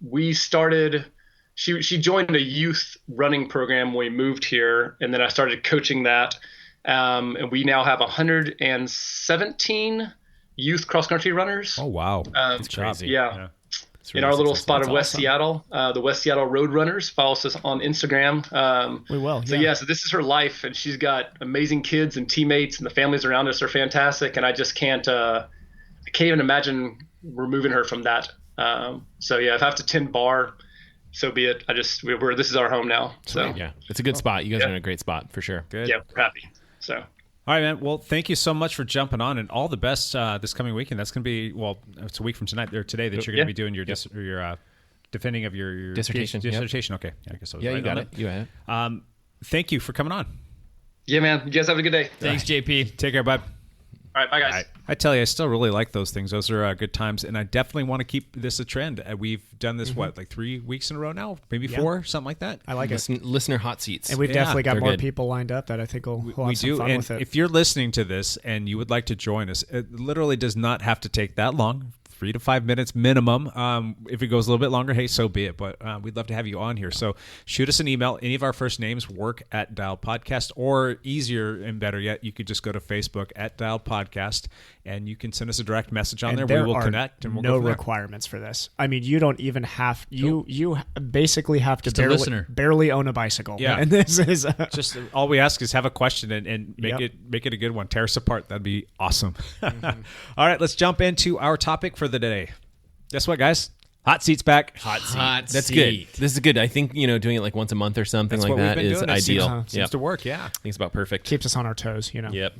We started. She joined a youth running program when we moved here, and then I started coaching that. And we now have 117 youth cross-country runners. Oh, wow. That's crazy. Yeah. In our little spot of West Seattle, the West Seattle Road Runners. Follow us on Instagram. We will. So this is her life, and she's got amazing kids and teammates, and the families around us are fantastic. And I just can't even imagine removing her from that. If I have to tend bar, so be it. This is our home now. So yeah, it's a good spot. You guys are in a great spot for sure. Good. Yeah, we're happy. So. All right, man. Well, thank you so much for jumping on, and all the best this coming weekend. That's going to be, it's a week from tonight or today that you're going to be doing your defending of your dissertation. Dissertation. Okay, I guess I was right. You got it. You had it. Thank you for coming on. Yeah, man. You guys have a good day. Thanks, JP. Take care, bud. All right, bye, guys. I tell you, I still really like those things. Those are good times, and I definitely want to keep this a trend. We've done this, 3 weeks in a row now? Maybe 4, something like that? I like it. Listener hot seats. And we've definitely got more people lined up that I think will have some fun with it. If you're listening to this and you would like to join us, it literally does not have to take that long. 3 to 5 minutes minimum. If it goes a little bit longer, hey, so be it. But we'd love to have you on here. So shoot us an email. Any of our first names work at Dialed Podcast, or easier and better yet, you could just go to Facebook at Dialed Podcast, and you can send us a direct message on there. We will connect, and we'll go from there. Requirements for this. I mean, you don't even have you basically have to barely own a bicycle. Yeah, and this is just all we ask is have a question and make it a good one. Tear us apart. That'd be awesome. All right, let's jump into our topic for the day. Guess what, guys? Hot seat's back. Hot That's seat. good. This is good. I think doing it like once a month or something like that is ideal. Seems to work. Yeah, I think it's about perfect. Keeps us on our toes. Yep.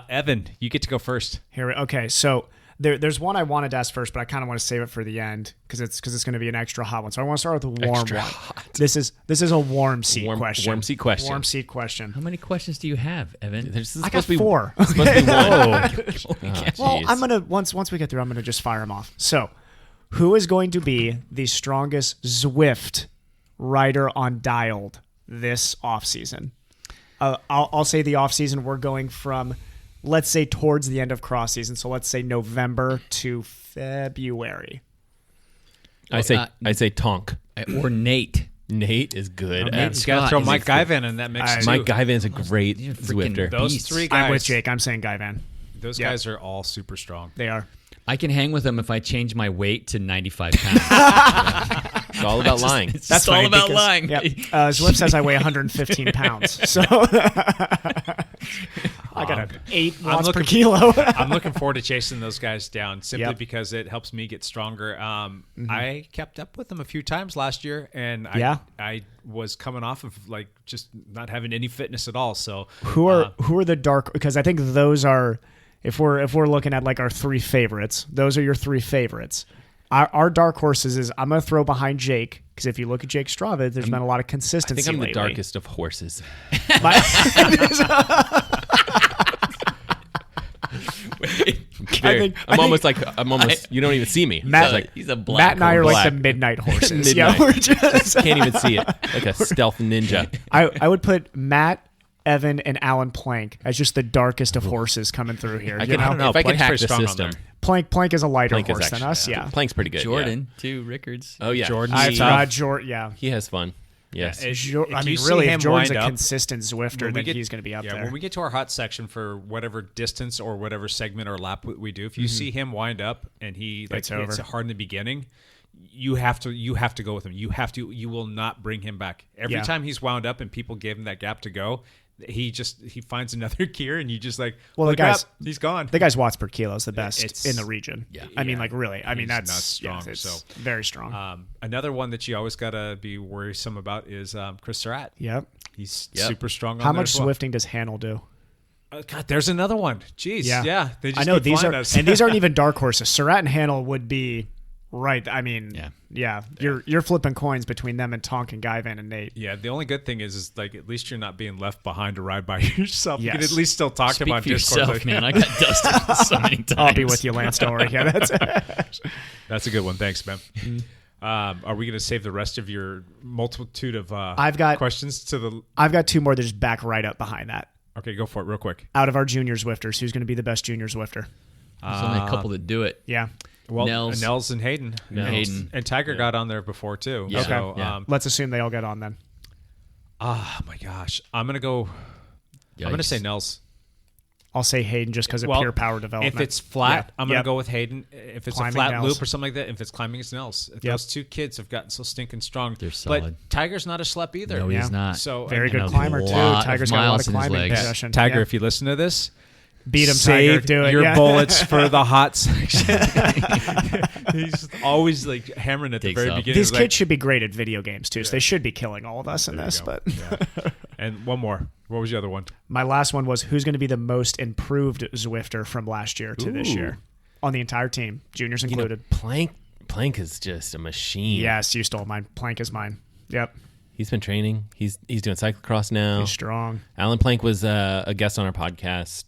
Evan, you get to go first. Okay, so there's one I wanted to ask first, but I kind of want to save it for the end because it's going to be an extra hot one. So I want to start with a warm one. Hot. This is a warm seat question. Warm seat question. Warm seat question. How many questions do you have, Evan? I got 4. It's supposed to be one. Well, I'm gonna once we get through, I'm gonna just fire them off. So, who is going to be the strongest Zwift rider on Dialed this offseason? I'll say the offseason, we're going from, let's say, towards the end of cross season. So let's say November to February. I say Tonk or Nate. Nate is good. You got to throw Mike Guyvan in that mix too. Mike Guyvan's a great Zwifter. Those 3 guys. I'm with Jake. I'm saying Guyvan. Those guys are all super strong. They are. I can hang with them if I change my weight to 95 pounds. It's all about lying. That's all about lying. Yep. Zwift says I weigh 115 pounds. So I got 8 watts per kilo. I'm looking forward to chasing those guys down simply because it helps me get stronger. I kept up with them a few times last year, and I was coming off of like just not having any fitness at all. So who are the dark? Because I think those are, if we're looking at like our 3 favorites, those are your 3 favorites. Our dark horses is I'm going to throw behind Jake, because if you look at Jake Strava, there's been a lot of consistency. I think I'm lately. the darkest of horses. I'm almost. You don't even see me. Matt, he's a black. Matt and I are black. like the midnight horses. Midnight. Yeah, we're just Can't even see it. Like a stealth ninja. I would put Matt, Evan, and Alan Plank as just the darkest of horses coming through here. I don't know. If I could hack the system. Plank is a lighter Plank horse is than us. Yeah. Plank's pretty good. Jordan, too. Rickards. Oh, yeah. Jordan. Jordan. He has fun. Yes. I mean, really, if Jordan's a consistent Zwifter, then he's going to be up there. When we get to our hot section for whatever distance or whatever segment or lap we do, if you see him wind up and he hits it hard in the beginning, you have to go with him. You will not bring him back. Every time he's wound up and people give him that gap to go, he finds another gear, and you just like, well, he's gone. The guy's watts per kilo is the best in the region. Yeah, I mean, like really. I mean, that's strong. It's so very strong. Another one that you always gotta be worrisome about is Chris Surratt. Yep, he's super strong. How much Zwifting does Hannel do? God, there's another one. Jeez, yeah. They just I know these are, and these aren't even dark horses. Surratt and Hannel would be. Right. I mean, yeah. You're flipping coins between them and Tonk and Guyvan and Nate. Yeah. The only good thing is like at least you're not being left behind to ride by yourself. Yes. You can at least still talk to him on Discord. Yourself, man. I got dusted so many times. I'll be with you, Lance. Don't worry. Yeah, that's a good one. Thanks, man. Are we going to save the rest of your multitude of questions to the? I've got 2 more that just back right up behind that. Okay, go for it real quick. Out of our junior Zwifters, who's going to be the best junior Zwifter? There's only a couple that do it. Yeah. Well, Nels and Hayden. And Tiger got on there before too. Yeah. Okay. So, let's assume they all get on then. Oh my gosh. I'm going to go. I'm going to say Nels. I'll say Hayden just because of pure power development. If it's flat, I'm going to go with Hayden. If it's Climbing a flat Nels. loop or something like that, if it's climbing, it's Nels. Yep. Those 2 kids have gotten so stinking strong. They're solid. But Tiger's not a schlep either. No, he's not. So very good a climber too. lot of Tiger's got a lot miles of in his climbing legs. possession. Tiger, if you listen to this, beat him, save Tiger. Do it. your bullets for the hot section. He's always like hammering at the very beginning. These kids should be great at video games too, so they should be killing all of us in this. But and one more. What was the other one? My last one was who's going to be the most improved Zwifter from last year to this year on the entire team, juniors included. Plank is just a machine. Yes, you stole mine. Plank is mine. Yep. He's been training. He's doing cyclocross now. He's strong. Alan Plank was a guest on our podcast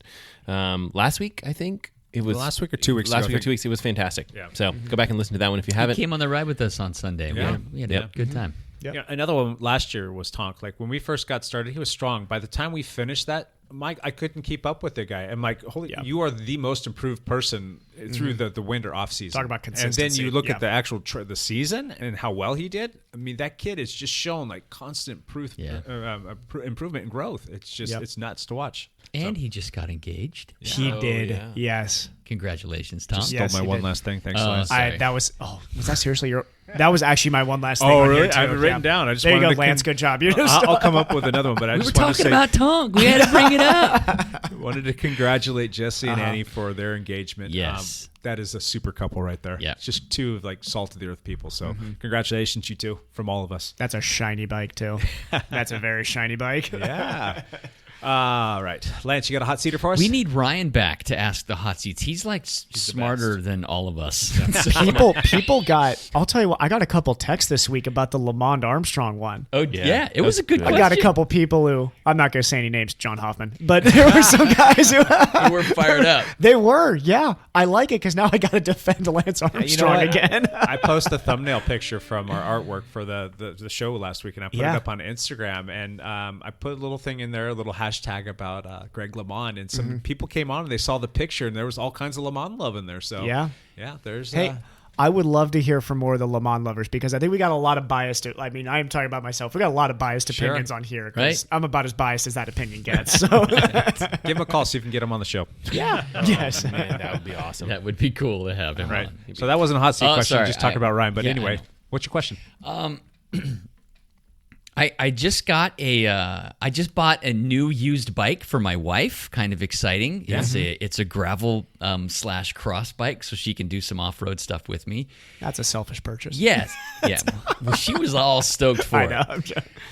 last week, I think. It was last week or 2 weeks last ago, week or 2 weeks. It was fantastic. Yeah. So go back and listen to that one if you haven't. He came on the ride with us on Sunday. Yeah. We had a good time. Yep. Yeah, another one last year was Tonk. Like when we first got started, he was strong. By the time we finished that, Mike, I couldn't keep up with the guy. I'm like, you are the most improved person through the winter off season. Talk about consistency. And then you look at the actual the season and how well he did. I mean, that kid is just shown like constant improvement and growth. It's just it's nuts to watch. And he just got engaged. He did. Yeah. Yes. Congratulations, Tom. Just stole my one last thing. Thanks, Lance. Was that seriously your? That was actually my one last thing. Oh, on really? here, too. I have it written down. I just there you wanted go, to Lance. Good job. You I'll come up with another one, but I We just were wanted to talking say, about Tonk. We had to bring it up. wanted to congratulate Jesse and Annie for their engagement. Yes. That is a super couple right there. Yeah. It's just 2 of like salt of the earth people. So congratulations, you 2, from all of us. That's a shiny bike too. That's a very shiny bike. Yeah. All right. Lance, you got a hot seater for us? We need Ryan back to ask the hot seats. He's like smarter than all of us. People got. I'll tell you what. I got a couple texts this week about the Lamond Armstrong one. Oh yeah, it was a good I question. got a couple people who I'm not going to say any names, John Hoffman, but there were some guys who They were fired up. They were, yeah. I like it because now I got to defend Lance Armstrong again. I posted a thumbnail picture from our artwork for the show last week, and I put it up on Instagram, and I put a little thing in there, a little hashtag about Greg LeMond, and some people came on and they saw the picture, and there was all kinds of LeMond love in there. So yeah, there's. Hey, I would love to hear from more of the Le Mans lovers because I think we got a lot of biased. I mean, I am talking about myself. We got a lot of biased opinions on here because I'm about as biased as that opinion gets. So give him a call, see if you can get him on the show. Yeah. Yes. Man, that would be awesome. That would be cool to have him on. So that wasn't a hot seat question. Sorry, Just talking about Ryan. But yeah, anyway, what's your question? I just got I just bought a new used bike for my wife. Kind of exciting. Yeah. It's a gravel / cross bike, so she can do some off road stuff with me. That's a selfish purchase. Yes, yeah. Well, she was all stoked for I know.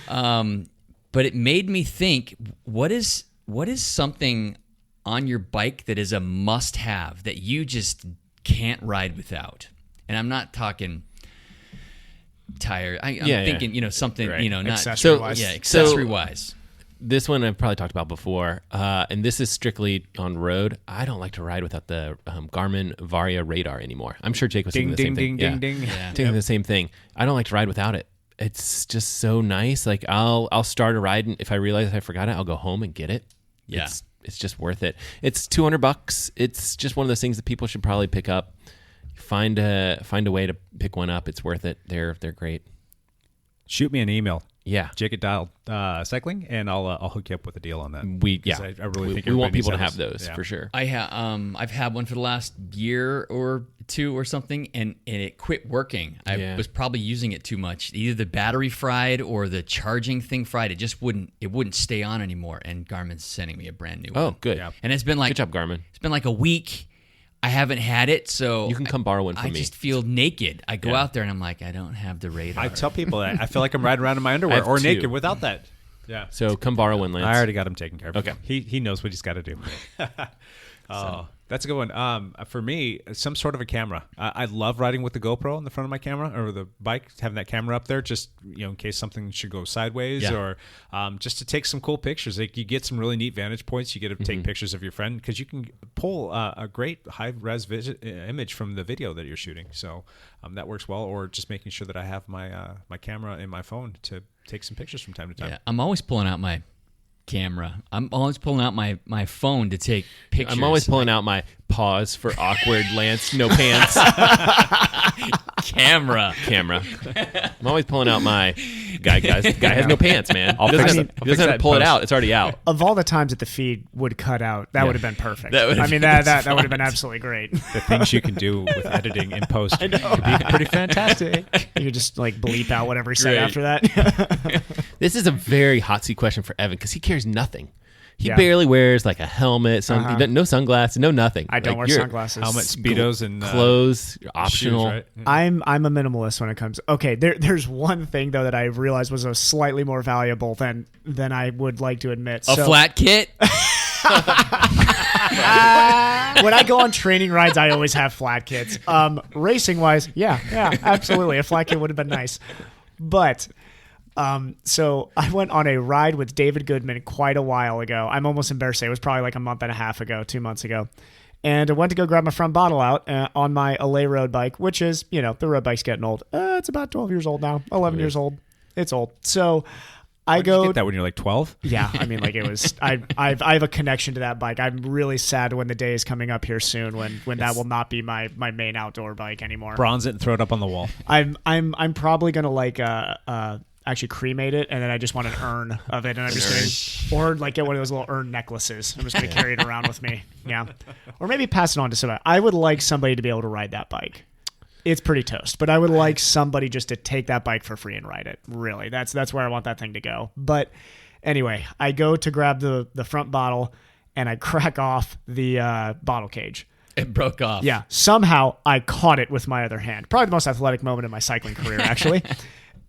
it. But it made me think: what is something on your bike that is a must-have that you just can't ride without? And I'm not talking tire. I'm thinking, something, Right. not Accessory-wise. accessory-wise. This one I've probably talked about before, and this is strictly on road. I don't like to ride without the Garmin Varia radar anymore. I'm sure Jake was thinking the same thing. Ding, ding. Yeah. Thinking the same thing. I don't like to ride without it. It's just so nice. Like I'll start a ride, and if I realize I forgot it, I'll go home and get it. Yeah. It's just worth it. It's $200. It's just one of those things that people should probably pick up. Find a way to pick one up. It's worth it. They're great. Shoot me an email. Yeah, Jake at Dial Cycling, and I'll hook you up with a deal on that. I really think we want everybody people to needs have those for sure. I've had one for the last year or two or something, and it quit working. I was probably using it too much. Either the battery fried or the charging thing fried. It just wouldn't stay on anymore. And Garmin's sending me a brand new one. Oh, good. Yeah. And it's been like Good job, Garmin. It's been like a week. I haven't had it, so You can come borrow one from I me. just feel naked. I go out there and I'm like, I don't have the radar. I tell people that I feel like I'm riding around in my I underwear have or two. naked without that. Yeah. So come borrow one, Lance. I already got him taken care of. Okay. He knows what he's got to do. That's a good one. For me, some sort of a camera. I love riding with the GoPro on the front of my camera or the bike, having that camera up there, just in case something should go sideways or just to take some cool pictures. Like you get some really neat vantage points. You get to take pictures of your friend because you can pull a great high res image from the video that you're shooting. So that works well. Or just making sure that I have my camera in my phone to take some pictures from time to time. Yeah, I'm always pulling out my camera. I'm always pulling out my phone to take pictures. I'm always pulling out my pause for awkward Lance, no pants. camera. I'm always pulling out my guy has no pants, man. He doesn't have to pull it out. It's already out. Of all the times that the feed would cut out, that would have been perfect. That would I have mean, been that would have been absolutely great. The things you can do with editing in post could be pretty fantastic. You could just like bleep out whatever he said Great. after that. This is a very hot seat question for Evan because he carries nothing. He Yeah. barely wears like a helmet, no sunglasses, no nothing. I don't Like, wear you're- sunglasses. Helmet, speedos, and Clothes, optional. shoes, right? I'm a minimalist when it comes. Okay, there's one thing though that I realized was a slightly more valuable than I would like to admit. A flat kit. When I go on training rides, I always have flat kits. Racing wise, yeah, absolutely, a flat kit would have been nice. But so I went on a ride with David Goodman quite a while ago. I'm almost embarrassed to say it was probably like a month and a half ago, 2 months ago. And I went to go grab my front bottle out on my LA road bike, which is, the road bike's getting old. It's about 12 years old now, 11 years old. It's old. So I Did you get that when you're like 12? Yeah, I mean, like it was. I have a connection to that bike. I'm really sad when the day is coming up here soon when that will not be my main outdoor bike anymore. Bronze it and throw it up on the wall. I'm probably gonna like actually cremate it, and then I just want an urn of it, and I'm just gonna, or like get one of those little urn necklaces. I'm just gonna carry it around with me. Yeah, or maybe pass it on to somebody. I would like somebody to be able to ride that bike. It's pretty toast, but I would like somebody just to take that bike for free and ride it. Really, that's where I want that thing to go. But anyway, I go to grab the front bottle, and I crack off the bottle cage. It broke off. Yeah, somehow I caught it with my other hand. Probably the most athletic moment in my cycling career, actually.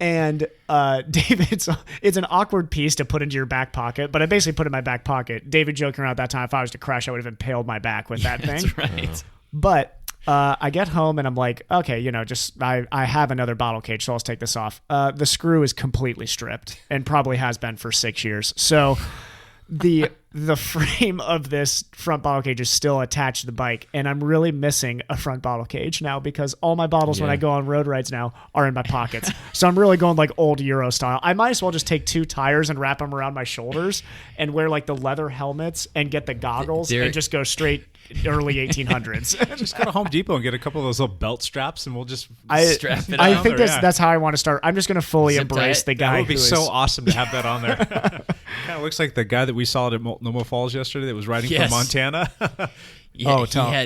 And David, it's an awkward piece to put into your back pocket, but I basically put it in my back pocket. David joking around at that time, if I was to crash, I would have impaled my back with that thing. That's right. But I get home and I'm like, okay, I have another bottle cage, so I'll take this off. The screw is completely stripped and probably has been for 6 years. So the frame of this front bottle cage is still attached to the bike, and I'm really missing a front bottle cage now because all my bottles when I go on road rides now are in my pockets. So I'm really going like old Euro style. I might as well just take 2 tires and wrap them around my shoulders and wear like the leather helmets and get the goggles and just go straight early 1800s. Just go to Home Depot and get a couple of those little belt straps, and we'll just strap it I on think there, that's how I want to start. I'm just going to fully Zip embrace tie the it. guy. That would be who so is- awesome to have that on there. Kind of looks like the guy that we saw at Multnomah Falls yesterday that was riding Yes. from Montana. Yeah, Tom.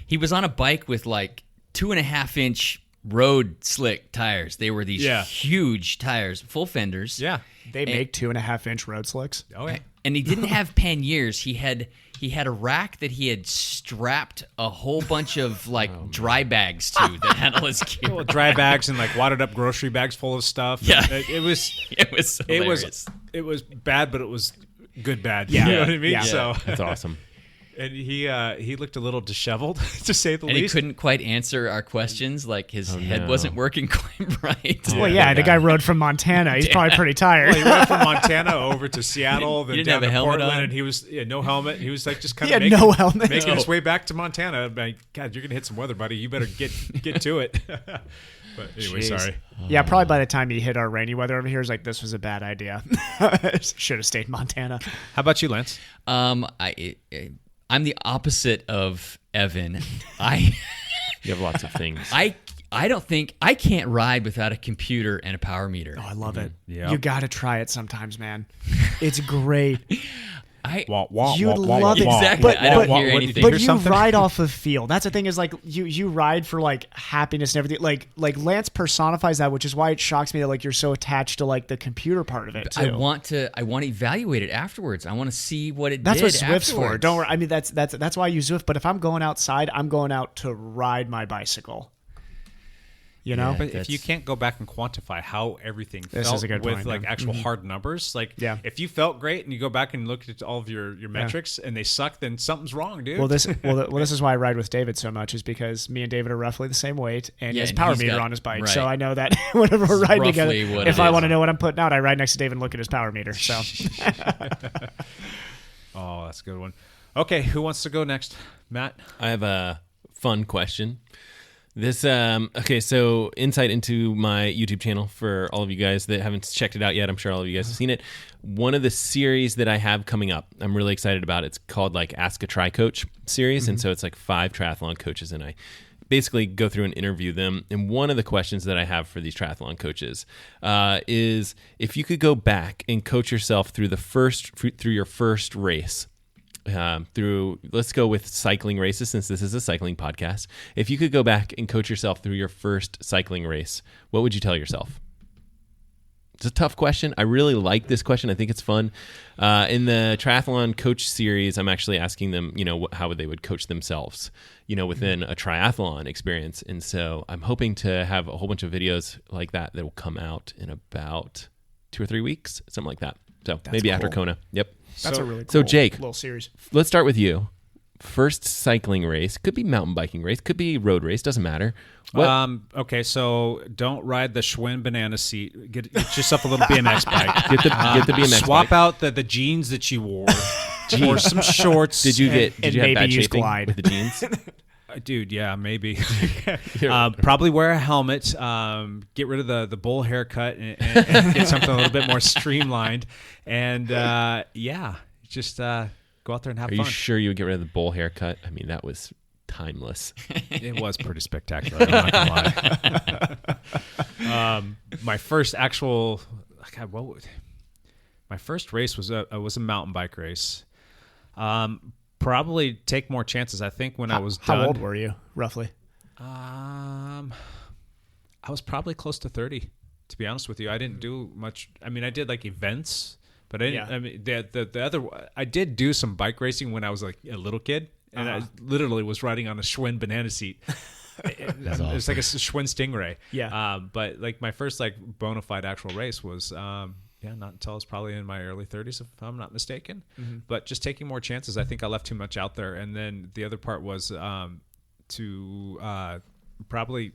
he was on a bike with like 2.5-inch road slick tires. They were these Yeah. huge tires, full fenders. Yeah. They make 2.5-inch road slicks. Oh, yeah. And he didn't have panniers. He had a rack that he had strapped a whole bunch of like dry bags to that had all his gear. Well, dry bags and like wadded up grocery bags full of stuff. Yeah. It was hilarious. it was bad, but it was good bad. Yeah. You know what I mean? Yeah. So That's awesome. and he looked a little disheveled, to say the And he least. couldn't quite answer our questions. Like his head no. wasn't working quite right. Well, yeah, the guy rode from Montana. He's probably pretty tired. He went from Montana over to Seattle, He then didn't down have a to helmet Portland, on. and he was no helmet. He was like just kind He of had making, no helmet. making his No. way back to Montana. I'm like, God, you're gonna hit some weather, buddy. You better get to it. But anyway, Jeez. sorry. Yeah, probably by the time he hit our rainy weather over here, it's like, this was a bad idea. Should have stayed in Montana. How about you, Lance? I'm the opposite of Evan. I You have lots of things. I don't think I can't ride without a computer and a power meter. Oh, I love it. Yeah. You got to try it sometimes, man. It's great. You'd Wah, love it. Exactly. I don't but, hear anything. But Or you something? ride off of feel. That's the thing is like you ride for like happiness and everything. Like Lance personifies that, which is why it shocks me that like you're so attached to like the computer part of it too. I want to evaluate it afterwards. I want to see what it That's did what Zwift's for. afterwards. Don't worry. I mean, that's why I use Zwift. But if I'm going outside, I'm going out to ride my bicycle. You know, But if you can't go back and quantify how everything This felt is a good with point, like yeah. actual hard numbers, like Yeah. if you felt great and you go back and look at all of your metrics and they suck, then something's wrong, dude. Well, this is why I ride with David so much, is because me and David are roughly the same weight, and he Yeah, has and power he's meter got- on his bike. right. So I know that whenever we're riding together, roughly what if it I is. want to know what I'm putting out, I ride next to David and look at his power meter. So Oh, that's a good one. Okay, who wants to go next? Matt? I have a fun question. This okay, so insight into my YouTube channel for all of you guys that haven't checked it out yet. I'm sure all of you guys have seen it. One of the series that I have coming up, I'm really excited about. It's called like Ask a Tri Coach series, and so it's like 5 triathlon coaches, and I basically go through and interview them. And one of the questions that I have for these triathlon coaches is if you could go back and coach yourself through your first race. Let's go with cycling races, since this is a cycling podcast. If you could go back and coach yourself through your first cycling race, what would you tell yourself? It's a tough question. I really like this question. I think it's fun. In the triathlon coach series, I'm actually asking them, how they would coach themselves, within a triathlon experience. And so I'm hoping to have a whole bunch of videos like that will come out in about 2 or 3 weeks, something like that. So maybe after cool. Kona. Yep. that's a really cool So Jake, little series. let's start with you. First cycling race, could be mountain biking race, could be road race, doesn't matter. What? Okay, so don't ride the Schwinn banana seat. Get yourself a little BMX bike. Get the BMX Swap bike. out the jeans that you wore for some shorts. Did you and have maybe bad use shaping Glide. with the jeans? Dude, yeah, maybe. Probably wear a helmet. Get rid of the bowl haircut and get something a little bit more streamlined. And just go out there and have Are fun. you sure you would get rid of the bowl haircut? I mean, that was timeless. It was pretty spectacular. I'm not gonna lie. My first actual, my first race was a mountain bike race. Probably take more chances. I think when I was done. How old were you, roughly? I was probably close to 30. To be honest with you, I didn't do much. I mean, I did like events, but I didn't. Yeah. I mean, the other. I did do some bike racing when I was like a little kid, and I literally was riding on a Schwinn banana seat. It was like a Schwinn Stingray. Yeah. But like my first like bona fide actual race was not until I was probably in my early 30s, if I'm not mistaken. Mm-hmm. But just taking more chances. I think I left too much out there. And then the other part was to probably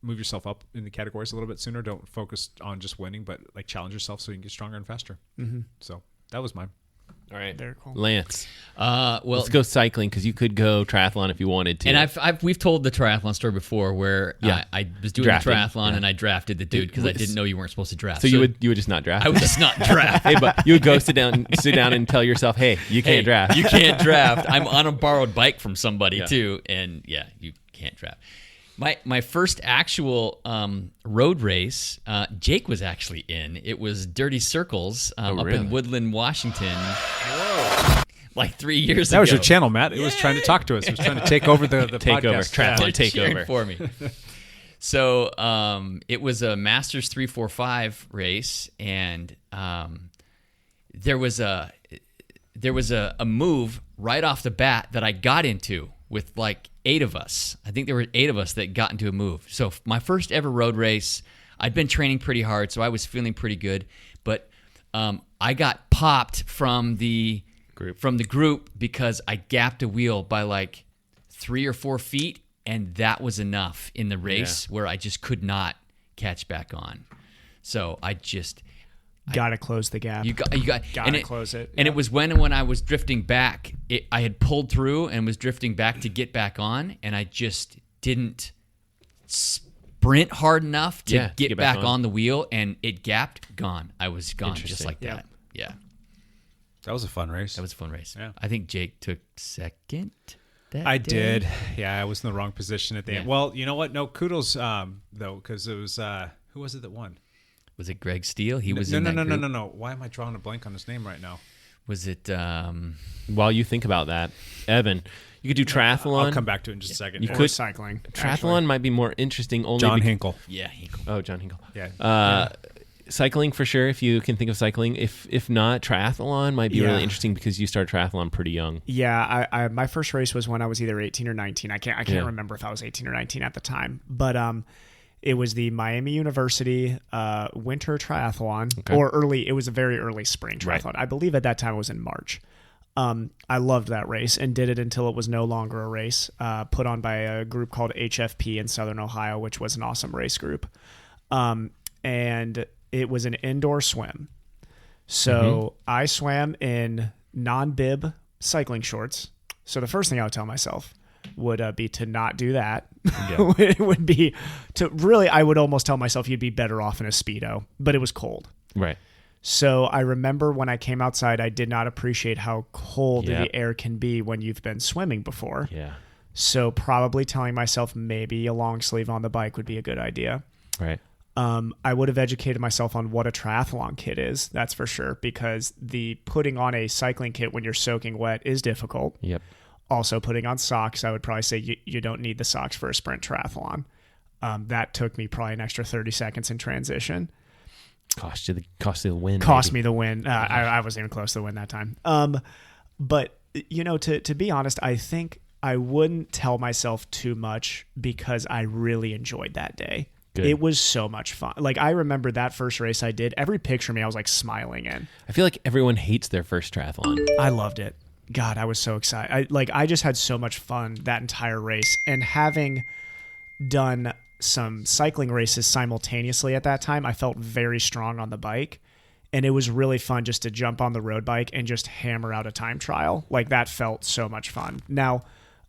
move yourself up in the categories a little bit sooner. Don't focus on just winning, but like challenge yourself so you can get stronger and faster. Mm-hmm. So that was mine. All right, very cool. Lance. Well, let's go cycling because you could go triathlon if you wanted to. And we've told the triathlon story before where I was doing Drafted. a triathlon and I drafted the dude because I didn't know you weren't supposed to draft. So you would just not draft? I would just not draft. Hey, but you would go sit down and tell yourself, hey, you can't draft. You can't draft. I'm on a borrowed bike from somebody too, and you can't draft. My first actual road race, Jake was actually in. It was Dirty Circles up in Woodland, Washington. Whoa. Like 3 years ago. That was your channel, Matt. It was trying to talk to us. It was trying to take over the take podcast. over. Triathlon They're take cheering over. for me. So it was a Masters 345 race, and there was a move right off the bat that I got into with like 8 of us. I think there were 8 of us that got into a move. So my first ever road race, I'd been training pretty hard, so I was feeling pretty good. But I got popped from the group because I gapped a wheel by like 3 or 4 feet, and that was enough in the race where I just could not catch back on. So I just gotta close the gap. You got gotta close it. And it was when I was drifting back, I had pulled through and was drifting back to get back on, and I just didn't sprint hard enough to get back on the wheel, and it gapped, gone. I was gone just like that. Yeah. That was a fun race. That was a fun race. Yeah. I think Jake took second. I did. Yeah, I was in the wrong position at the end. Well, you know what? No, kudos though, because it was who was it that won? Was it Greg Steele? He was no. group. Why am I drawing a blank on his name right now? Was it? While you think about that, Evan, you could do triathlon. I'll come back to it in just a second. You could cycling. Triathlon might be more interesting. Only John Hinkle. Yeah, Hinkle. Oh, John Hinkle. Yeah. Cycling for sure. If you can think of cycling, if not, triathlon might be really interesting because you start triathlon pretty young. Yeah, I my first race was when I was either 18 or 19. I can't remember if I was 18 or 19 at the time, but it was the Miami University winter triathlon, or early. It was a very early spring triathlon. Right. I believe at that time it was in March. I loved that race and did it until it was no longer a race. Put on by a group called HFP in Southern Ohio, which was an awesome race group, and it was an indoor swim. So I swam in non-bib cycling shorts. So the first thing I would tell myself would be to not do that. Yeah. It would be to really, I would almost tell myself you'd be better off in a Speedo, but it was cold. Right. So I remember when I came outside, I did not appreciate how cold the air can be when you've been swimming before. Yeah. So probably telling myself maybe a long sleeve on the bike would be a good idea. Right. I would have educated myself on what a triathlon kit is, that's for sure, because the putting on a cycling kit when you're soaking wet is difficult. Yep. Also, putting on socks, I would probably say you don't need the socks for a sprint triathlon. That took me probably an extra 30 seconds in transition. Cost you the win. Cost me the win. I wasn't even close to the win that time. But, you know, to be honest, I think I wouldn't tell myself too much because I really enjoyed that day. Good. It was so much fun. Like, I remember that first race I did. Every picture of me, I was like smiling in. I feel like everyone hates their first triathlon. I loved it. God, I was so excited. I just had so much fun that entire race. And having done some cycling races simultaneously at that time, I felt very strong on the bike. And it was really fun just to jump on the road bike and just hammer out a time trial. Like, that felt so much fun. Now,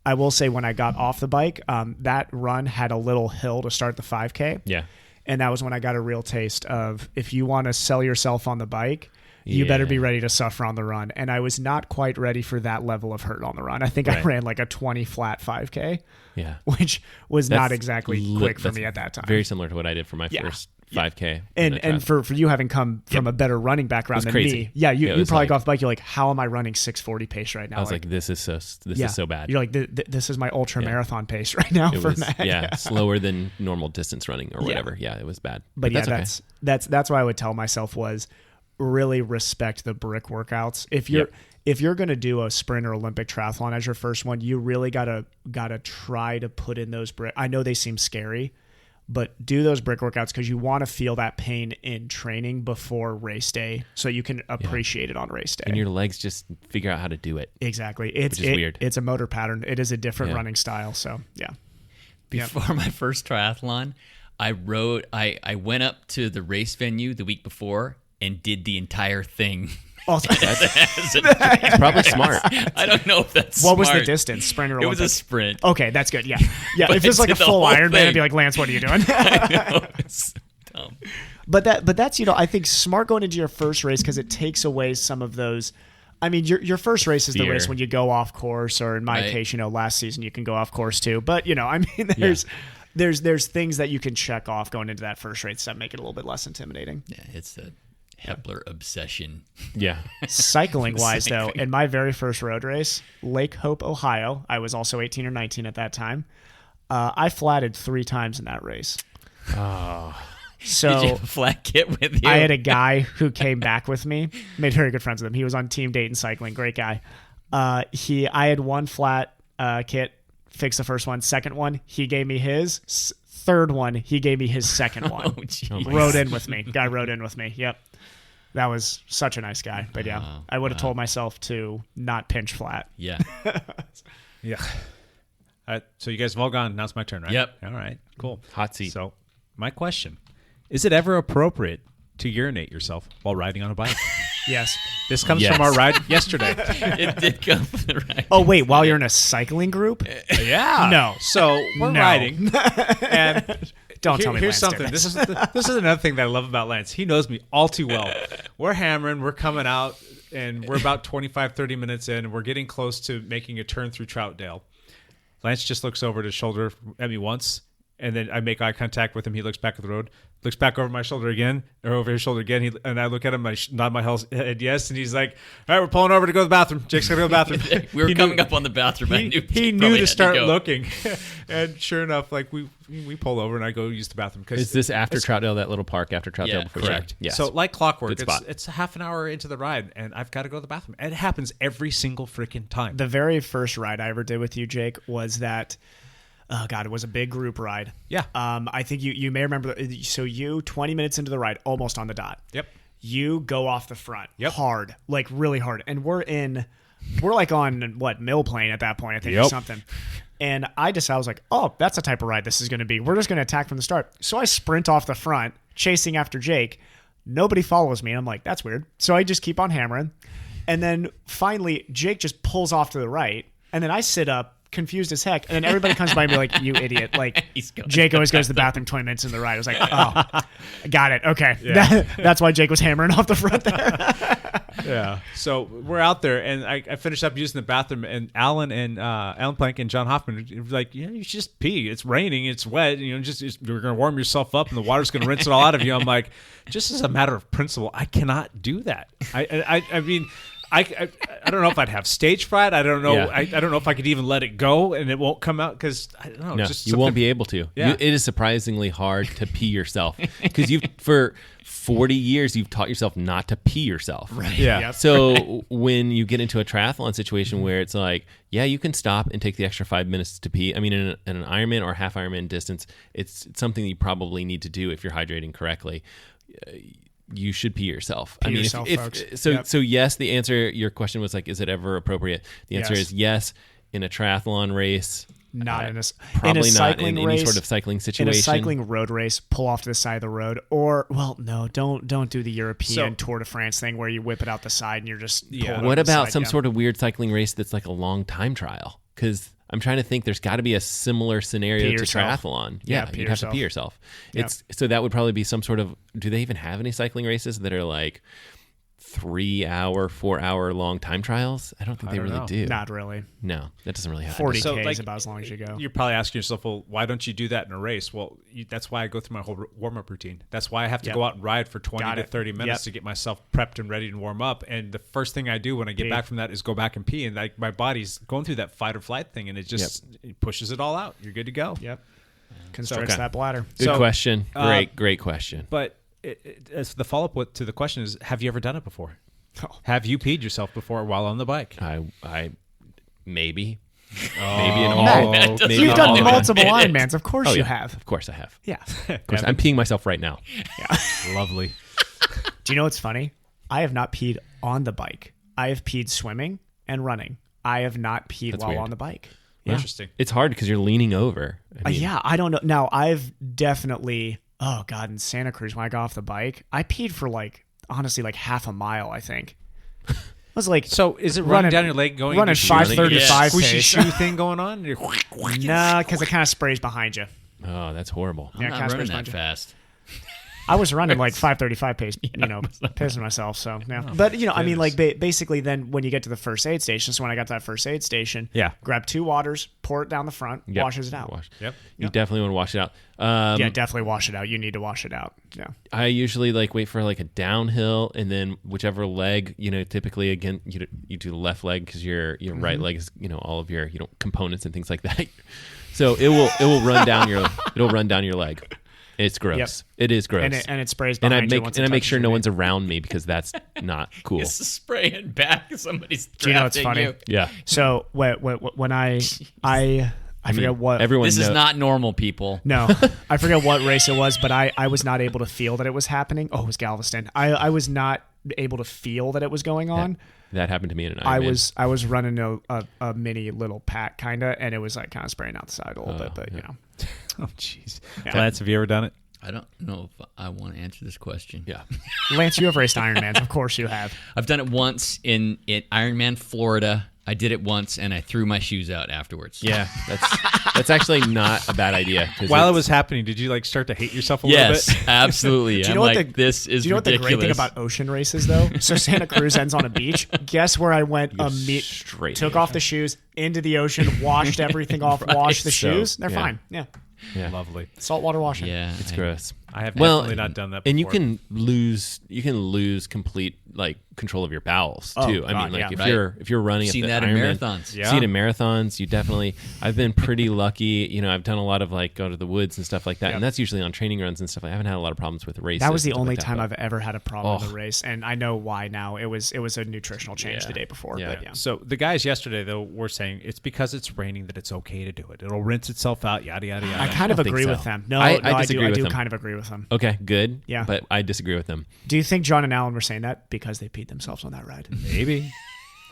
I will say when I got off the bike, that run had a little hill to start the 5K. Yeah. And that was when I got a real taste of, if you want to sell yourself on the bike, you better be ready to suffer on the run. And I was not quite ready for that level of hurt on the run. I think I ran like a 20 flat 5K, which was not exactly quick for me at that time. Very similar to what I did for my first 5K. And for you having come from a better running background than me, you probably got off the bike, you're like, how am I running 640 pace right now? I was like, this is so bad. You're like, this is my ultra marathon pace right now for Matt. Slower than normal distance running or whatever. Yeah, it was bad. But that's what I would tell myself was really respect the brick workouts. If you're going to do a sprint or Olympic triathlon as your first one, you really gotta try to put in those brick. I know they seem scary, but do those brick workouts because you want to feel that pain in training before race day so you can appreciate it on race day. And your legs just figure out how to do it. Exactly. Which is weird. It's a motor pattern. It is a different running style. So, Before my first triathlon, I went up to the race venue the week before and did the entire thing. Also, that's probably smart. I don't know if that's what was the distance? Sprint or Olympic? It was a sprint. Okay, that's good. Yeah. If it's like a full Ironman, I'd be like, Lance, what are you doing? I know, it's dumb. But that's I think smart going into your first race because it takes away some of those. I mean, your first race is the race when you go off course, or in my case, last season you can go off course too. But I mean, there's things that you can check off going into that first race that make it a little bit less intimidating. Yeah, it's the Hepler obsession. Yeah. Cycling wise, though, in my very first road race, Lake Hope, Ohio, I was also 18 or 19 at that time. I flatted 3 times in that race. Oh. So Did you have a flat kit with you? I had a guy who came back with me, made very good friends with him. He was on Team Dayton Cycling, great guy. I had 1 flat kit, fixed the first one. Second one, he gave me his. Third one, he gave me his second one. Rode in with me. Guy rode in with me. Yep. That was such a nice guy. But yeah, I would have told myself to not pinch flat. Yeah. Yeah. So you guys have all gone. Now it's my turn, right? Yep. All right. Cool. Hot seat. So my question, is it ever appropriate to urinate yourself while riding on a bike? Yes. This comes from our ride yesterday. It did come from the ride. Oh, wait, while you're in a cycling group? Yeah. No. So we're riding. And don't tell me here's Lance something. did this. This is another thing that I love about Lance. He knows me all too well. We're hammering. We're coming out. And we're about 25, 30 minutes in. And we're getting close to making a turn through Troutdale. Lance just looks over his shoulder at me once. And then I make eye contact with him. He looks back at the road, looks back over my shoulder again, or over his shoulder again. And I look at him, I nod my head yes, and he's like, "All right, we're pulling over to go to the bathroom. Jake's gonna go to the bathroom." We were coming up on the bathroom. He knew to start looking, and sure enough, like we pull over, and I go use the bathroom. Is this after Troutdale, that little park after Troutdale? Yeah, before correct? Yes. So like clockwork, Good spot. it's a half an hour into the ride, and I've got to go to the bathroom. And it happens every single freaking time. The very first ride I ever did with you, Jake, was that. Oh, God, it was a big group ride. Yeah. I think you may remember. So you, 20 minutes into the ride, almost on the dot. Yep. You go off the front. Yep. Hard. Like, really hard. And we're like on, Mill Plain at that point, I think, or something. And I was like, oh, that's the type of ride this is going to be. We're just going to attack from the start. So I sprint off the front, chasing after Jake. Nobody follows me. And I'm like, that's weird. So I just keep on hammering. And then finally, Jake just pulls off to the right. And then I sit up, confused as heck, and then everybody comes by and be like, "You idiot!" Like Jake always goes to the bathroom 20 minutes in the ride. I was like, "Oh, I got it. Okay, that's why Jake was hammering off the front there." Yeah. So we're out there, and I finished up using the bathroom, and Alan Plank and John Hoffman were like, "Yeah, you should just pee. It's raining. It's wet. You're gonna warm yourself up, and the water's gonna rinse it all out of you." I'm like, just as a matter of principle, I cannot do that. I mean. I don't know if I'd have stage fright. I don't know. Yeah. I don't know if I could even let it go and it won't come out because I don't know. No, just you won't be able to. Yeah. It is surprisingly hard to pee yourself because for 40 years you've taught yourself not to pee yourself. Right. Yeah. Yep. So when you get into a triathlon situation where it's like, yeah, you can stop and take the extra 5 minutes to pee. I mean, in an Ironman or half Ironman distance, it's something that you probably need to do if you're hydrating correctly. You should pee yourself. Pee yourself, folks. So yes, the answer, your question was like, is it ever appropriate? The answer is yes. In a triathlon race, not in a probably not cycling in race, any sort of cycling situation. In a cycling road race, pull off to the side of the road, or don't do the European Tour de France thing where you whip it out the side and you're just. What about some sort of weird cycling race that's like a long time trial? Because I'm trying to think. There's got to be a similar scenario to triathlon. Yeah, you'd have to pee yourself. So that would probably be some sort of. Do they even have any cycling races that are like 3 hour, 4 hour long time trials? I don't think they really do. Not really. No, that doesn't really happen. 40K is about as long as you go. You're probably asking yourself, well, why don't you do that in a race? Well, that's why I go through my whole warm-up routine. That's why I have to go out and ride for 20 to 30 minutes to get myself prepped and ready to warm up. And the first thing I do when I get back from that is go back and pee. And my body's going through that fight or flight thing, and it just it pushes it all out. You're good to go. Yep. Can stretch that bladder. Good question. Great question. But as the follow-up to the question is, have you ever done it before? Have you peed yourself before while on the bike? I maybe. Maybe in all. You've done multiple Ironmans. Of course you have. Of course I have. Yeah. Of course. I'm peeing myself right now. Yeah. Lovely. Do you know what's funny? I have not peed on the bike. I have peed swimming and running. I have not peed while on the bike. Yeah. Interesting. It's hard because you're leaning over. I don't know. Now, I've definitely, in Santa Cruz, when I got off the bike, I peed for honestly, half a mile, I think. I was like, so is it running down your leg going? Running 5:35 squishy shoe thing going on? Nah, because it kind of sprays behind you. Oh, that's horrible. I'm not running that fast. I was running like 5:35 pace, pissing myself. So yeah, but I mean, like basically, then when you get to the first aid station, so when I got to that first aid station, grab 2 waters, pour it down the front, washes it out. You definitely want to wash it out. Yeah, definitely wash it out. You need to wash it out. Yeah. I usually wait for like a downhill, and then whichever leg, typically again you do the left leg because your right leg is all of your components and things like that. So it will run down your leg. It's gross. Yep. It is gross. And it sprays behind you. I make sure no one's around me because that's not cool. It's spraying back. Somebody's Do you know what's funny? you. Yeah. So when I forget what everyone. This is not normal, people. No, I forget what race it was, but I was not able to feel that it was happening. Oh, it was Galveston. I was not able to feel that it was going on. That happened to me in an Ironman. I was running a mini little pack kind of, and it was like kind of spraying out the side a little bit, but Oh, jeez. Yeah. Lance, have you ever done it? I don't know if I want to answer this question. Yeah. Lance, you have raced Ironmans. Of course you have. I've done it once in Ironman, Florida. I did it once, and I threw my shoes out afterwards. Yeah, that's actually not a bad idea. While it was happening, did you start to hate yourself a little bit? Yes, absolutely. Do you know what this is ridiculous. Do you know what the great thing about ocean races, though? So Santa Cruz ends on a beach. Guess where I went? Straight. Took off the shoes, into the ocean, washed everything off, washed the shoes. They're fine. Yeah. Lovely. Saltwater washing. Yeah, it's gross. I have definitely not done that before. And you can lose complete control of your bowels too. I mean, if you're running, seen at that the in Ironman, marathons. Yeah. Seen it in marathons. You definitely. I've been pretty lucky. I've done a lot of go to the woods and stuff like that, and that's usually on training runs and stuff. I haven't had a lot of problems with races. That was the only time I've ever had a problem in a race, and I know why now. It was a nutritional change the day before. Yeah. But yeah. So the guys yesterday though were saying it's because it's raining that it's okay to do it. It'll rinse itself out. Yada yada yada. I kind of agree with them. No, I disagree with them. I do kind of agree with them. Okay, good. Yeah. But I disagree with them. Do you think John and Alan were saying that because they peed themselves on that ride? Maybe.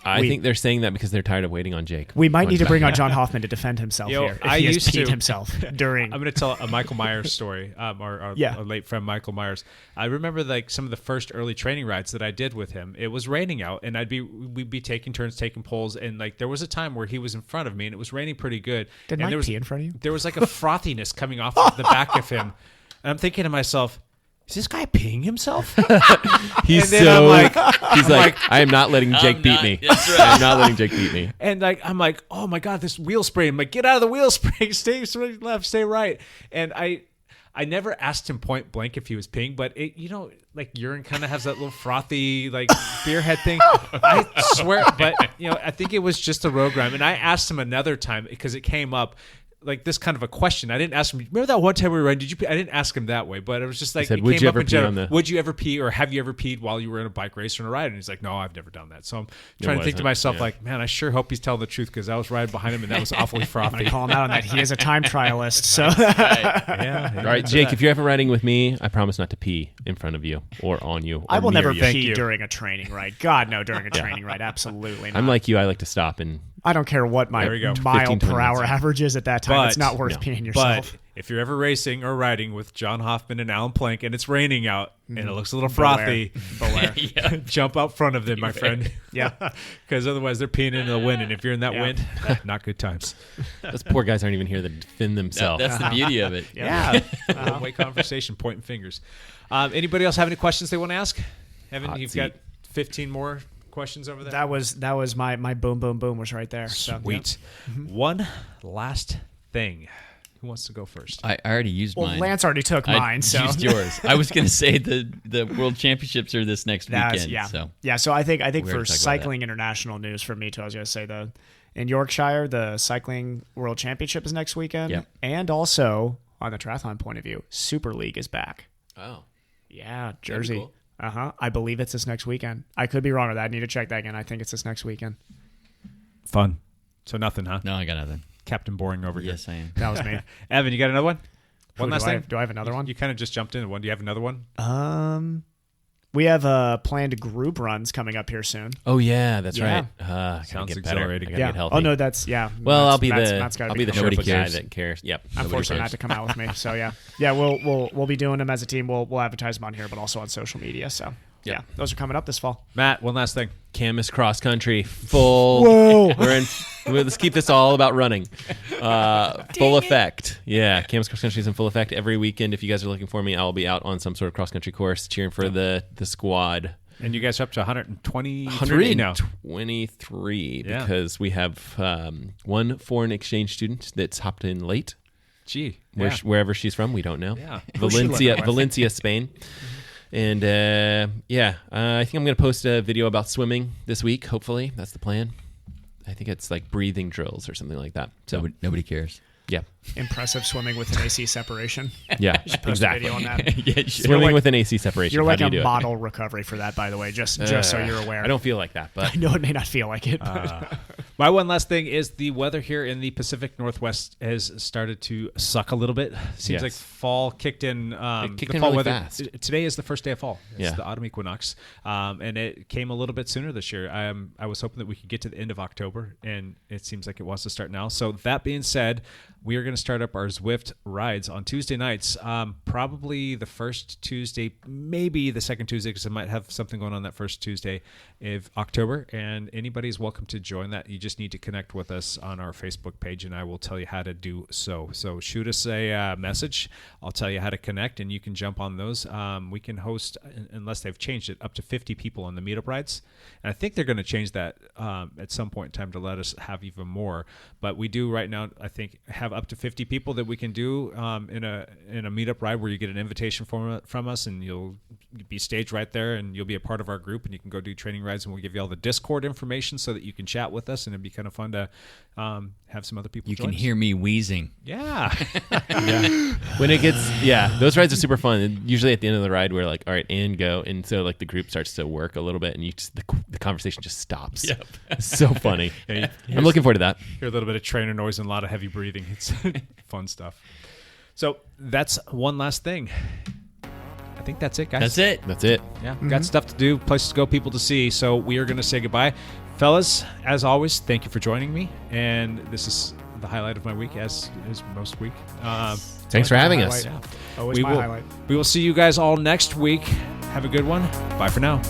I think they're saying that because they're tired of waiting on Jake. We might need to bring on John Hoffman to defend himself here. I used to peed himself during. I'm going to tell a Michael Myers story. Our late friend Michael Myers. I remember some of the first early training rides that I did with him. It was raining out, and we'd be taking turns taking polls, and there was a time where he was in front of me, and it was raining pretty good. Did Mike pee in front of you? There was a frothiness coming off of the back of him, and I'm thinking to myself, is this guy peeing himself? He's like, I am not letting Jake beat me. That's right. I'm not letting Jake beat me. And I'm like, oh my God, this wheel spray. I'm like, get out of the wheel spray. Stay left, stay right. And I never asked him point blank if he was peeing, but urine kind of has that little frothy beer head thing. I swear, but I think it was just a road rhyme. And I asked him another time because it came up. This kind of a question. I didn't ask him. Remember that one time we were running? Did you pee? I didn't ask him that way, but it was just He said, it would came you up ever in pee general. Would you ever pee, or have you ever peed while you were in a bike race or in a ride? And he's like, no, I've never done that. So I'm trying to think to myself, man, I sure hope he's telling the truth because I was riding behind him and that was awfully frothy. I call him out on that. He is a time trialist. So all right, Jake, if you're ever riding with me, I promise not to pee in front of you or on you. I will never pee during a training ride. God, no, during a training ride, absolutely not. I'm like you. I like to stop and. I don't care what my mile per hour average is at that time. It's not worth peeing yourself. But if you're ever racing or riding with John Hoffman and Alan Plank and it's raining out and it looks a little frothy, jump out front of them, my friend. Yeah. Because otherwise they're peeing into the wind. And if you're in that wind, not good times. Those poor guys aren't even here to defend themselves. That's the beauty of it. Yeah. One-way conversation, pointing fingers. Anybody else have any questions they want to ask? Evan, you've got 15 more questions over there. That was my boom boom boom was right there. Sweet. One last thing. Who wants to go first? I already used mine. Lance already took mine. I used yours. I was going to say the World Championships are this next weekend. So I think for cycling international news for me too, I was going to say in Yorkshire the cycling World Championship is next weekend, and also on the triathlon point of view, Super League is back. Oh, yeah, Jersey. Cool. I believe it's this next weekend. I could be wrong with that. I need to check that again. I think it's this next weekend. Fun. So nothing, huh? No, I got nothing. Captain Boring over here. Yes, I am. That was me. Evan, you got another one? One last thing? Do I have another one? You kind of just jumped into one. Do you have another one? We have planned group runs coming up here soon. Oh yeah, that's right. Sounds get exhilarating. Get healthy. Oh no, that's Well, I'll be the Sherpa guy that cares. Yep. Unfortunately, not to come out with me. So yeah. We'll be doing them as a team. We'll advertise them on here, but also on social media. So Yeah, those are coming up this fall. Matt, one last thing. Camas cross country full. Whoa. Let's keep this all about running. Full effect. Yeah, Camas cross country is in full effect every weekend. If you guys are looking for me, I'll be out on some sort of cross country course cheering for the squad. And you guys are up to 123 now. 123 because we have one foreign exchange student that's hopped in late. Gee, wherever she's from, we don't know. Yeah, Valencia, Spain. And I think I'm going to post a video about swimming this week. Hopefully, that's the plan. I think it's like breathing drills or something like that. So nobody cares. Yeah. Impressive swimming with an AC separation. Yeah, You should post exactly. a video on that. Swimming with an AC separation. You're like How do you a do it? model recovery for that, by the way, just so you're aware. I don't feel like that, but I know it may not feel like it. But my one last thing is the weather here in the Pacific Northwest has started to suck a little bit. Seems like fall kicked in. Kicked the in fall really weather. fast. Today is the first day of fall. It's Yeah. the autumn equinox, and it came a little bit sooner this year. I was hoping that we could get to the end of October, and it seems like it wants to start now. So that being said, we are going to start up our Zwift rides on Tuesday nights. Probably the first Tuesday, maybe the second Tuesday, because I might have something going on that first Tuesday of October. And anybody's welcome to join that. You just need to connect with us on our Facebook page, and I will tell you how to do so. So shoot us a message. I'll tell you how to connect, and you can jump on those. We can host, unless they've changed it, up to 50 people on the meetup rides. And I think they're going to change that at some point in time to let us have even more. But we do right now, I think, have up to 50 people that we can do in a meetup ride where you get an invitation from us, and you'll be staged right there, and you'll be a part of our group, and you can go do training rides, and we'll give you all the Discord information so that you can chat with us, and it'd be kind of fun to have some other people You join can us. hear me wheezing. Yeah. when it gets those rides are super fun. And usually at the end of the ride we're like, all right, and go, and so like the group starts to work a little bit, and the conversation just stops. Yep. It's so funny. Yeah, I'm looking forward to that. Hear a little bit of trainer noise and a lot of heavy breathing. It's fun stuff. So that's one last thing. I think that's it, guys. That's it. Yeah, got stuff to do, places to go, people to see. So we are going to say goodbye. Fellas, as always, thank you for joining me. And this is the highlight of my week, as is most week. Thanks for having us. Always my highlight. We will see you guys all next week. Have a good one. Bye for now.